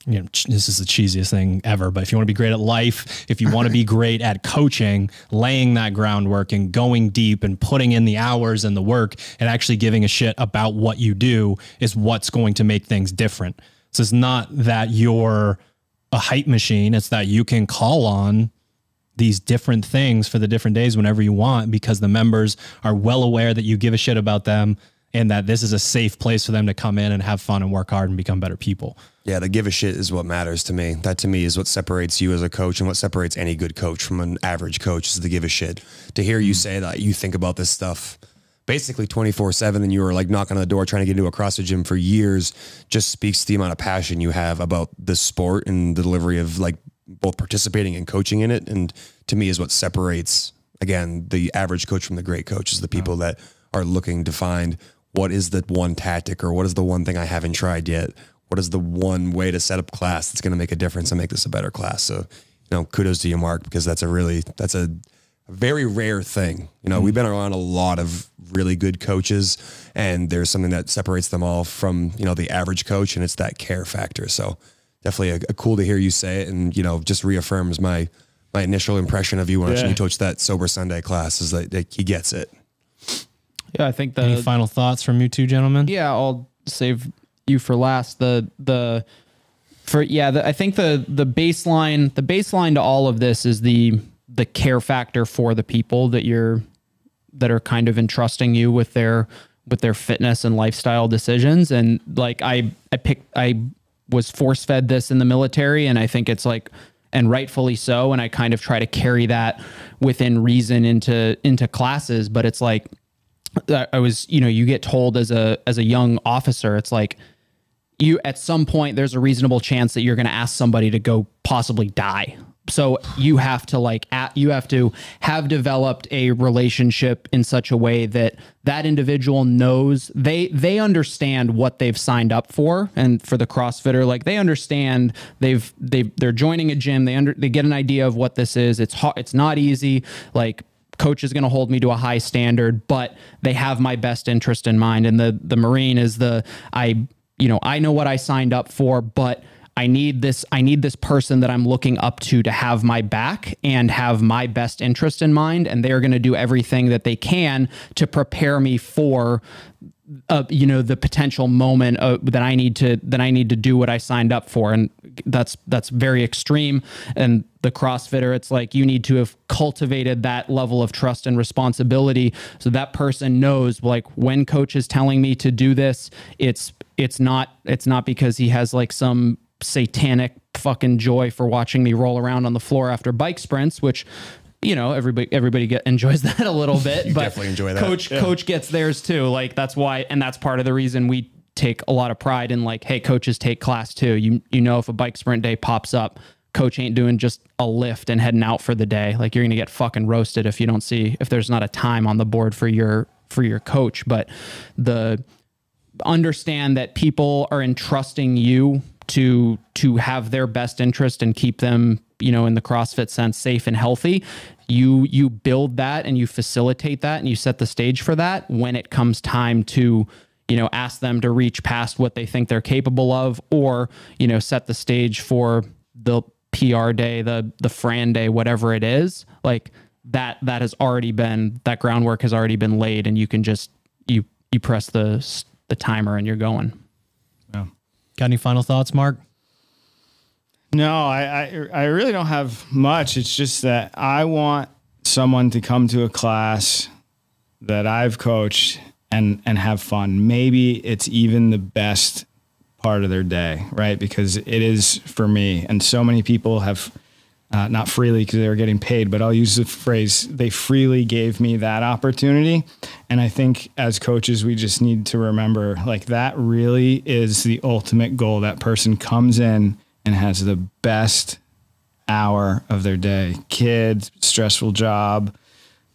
this is the cheesiest thing ever, but if you want to be great at life, if you want to be great at coaching, laying that groundwork and going deep and putting in the hours and the work and actually giving a shit about what you do is what's going to make things different. So it's not that you're a hype machine. It's that you can call on these different things for the different days whenever you want, because the members are well aware that you give a shit about them and that this is a safe place for them to come in and have fun and work hard and become better people. Yeah, the give a shit is what matters to me. That to me is what separates you as a coach, and what separates any good coach from an average coach is the give a shit. To hear you say that you think about this stuff basically 24/7 and you were like knocking on the door trying to get into a CrossFit gym for years just speaks to the amount of passion you have about the sport and the delivery of like both participating and coaching in it. And to me is what separates, again, the average coach from the great coach is the people that are looking to find what is the one tactic or what is the one thing I haven't tried yet? What is the one way to set up class that's going to make a difference and make this a better class? So, kudos to you, Mark, because that's a very rare thing. We've been around a lot of really good coaches, and there's something that separates them all from, the average coach, and it's that care factor. So definitely a cool to hear you say it, and, just reaffirms my initial impression of you when you coached that Sober Sunday class is that he gets it. Yeah, I think Any final thoughts from you two gentlemen? Yeah, I'll save you for last. I think the baseline to all of this is the care factor for the people that are kind of entrusting you with their fitness and lifestyle decisions. And like I was force fed this in the military, and I think it's like, and rightfully so. And I kind of try to carry that within reason into classes, but it's like, I was, you get told as a young officer, it's like at some point there's a reasonable chance that you're going to ask somebody to go possibly die. So you have to have developed a relationship in such a way that that individual knows they understand what they've signed up for. And for the CrossFitter, like they understand they're joining a gym. They get an idea of what this is. It's not easy. Like, coach is going to hold me to a high standard, but they have my best interest in mind. And the Marine is I know what I signed up for, but I need this person that I'm looking up to have my back and have my best interest in mind. And they're going to do everything that they can to prepare me for the potential moment that I need to do what I signed up for. And that's very extreme. And the CrossFitter, it's like you need to have cultivated that level of trust and responsibility so that person knows, like, when coach is telling me to do this, it's not because he has like some satanic fucking joy for watching me roll around on the floor after bike sprints, which everybody enjoys that a little bit, but definitely enjoy that. Coach gets theirs too. Like that's why, and that's part of the reason we take a lot of pride in like, hey, coaches take class too. If a bike sprint day pops up, coach ain't doing just a lift and heading out for the day. Like you're going to get fucking roasted if there's not a time on the board for your coach. But understand that people are entrusting you to have their best interest and keep them, you know, in the CrossFit sense, safe and healthy. You build that and you facilitate that and you set the stage for that when it comes time to, you know, ask them to reach past what they think they're capable of, or, you know, set the stage for the PR day, the Fran day, whatever it is. Like that has already been, that groundwork has already been laid, and you can just, you press the timer and you're going. Yeah. Got any final thoughts, Mark? No, I really don't have much. It's just that I want someone to come to a class that I've coached and have fun. Maybe it's even the best part of their day, right? Because it is for me. And so many people have, not freely because they were getting paid, but I'll use the phrase, they freely gave me that opportunity. And I think as coaches, we just need to remember, like, that really is the ultimate goal. That person comes in and has the best hour of their day. Kids, stressful job,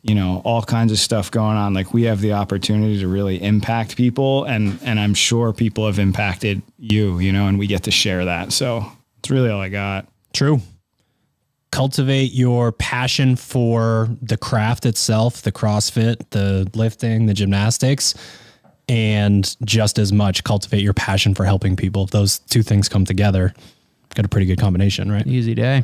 you know, all kinds of stuff going on. Like, we have the opportunity to really impact people, and I'm sure people have impacted you, you know, and we get to share that. So it's really all I got. True. Cultivate your passion for the craft itself, the CrossFit, the lifting, the gymnastics, and just as much cultivate your passion for helping people. If those two things come together, got a pretty good combination, right? Easy day.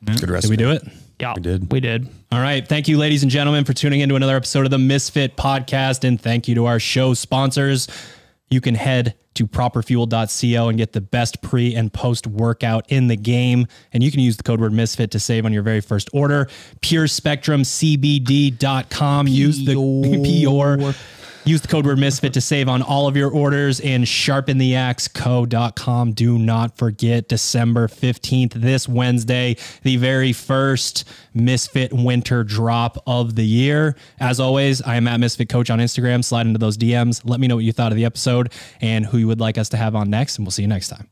Good recipe. Did we do it? Yeah, We did. All right. Thank you, ladies and gentlemen, for tuning into another episode of the Misfit Podcast. And thank you to our show sponsors. You can head to properfuel.co and get the best pre and post workout in the game. And you can use the code word Misfit to save on your very first order. PureSpectrumCBD.com. Use the Use the code word Misfit to save on all of your orders, and sharpentheaxeco.com. Do not forget December 15th, this Wednesday, the very first Misfit winter drop of the year. As always, I am at Misfit Coach on Instagram. Slide into those DMs. Let me know what you thought of the episode and who you would like us to have on next, and we'll see you next time.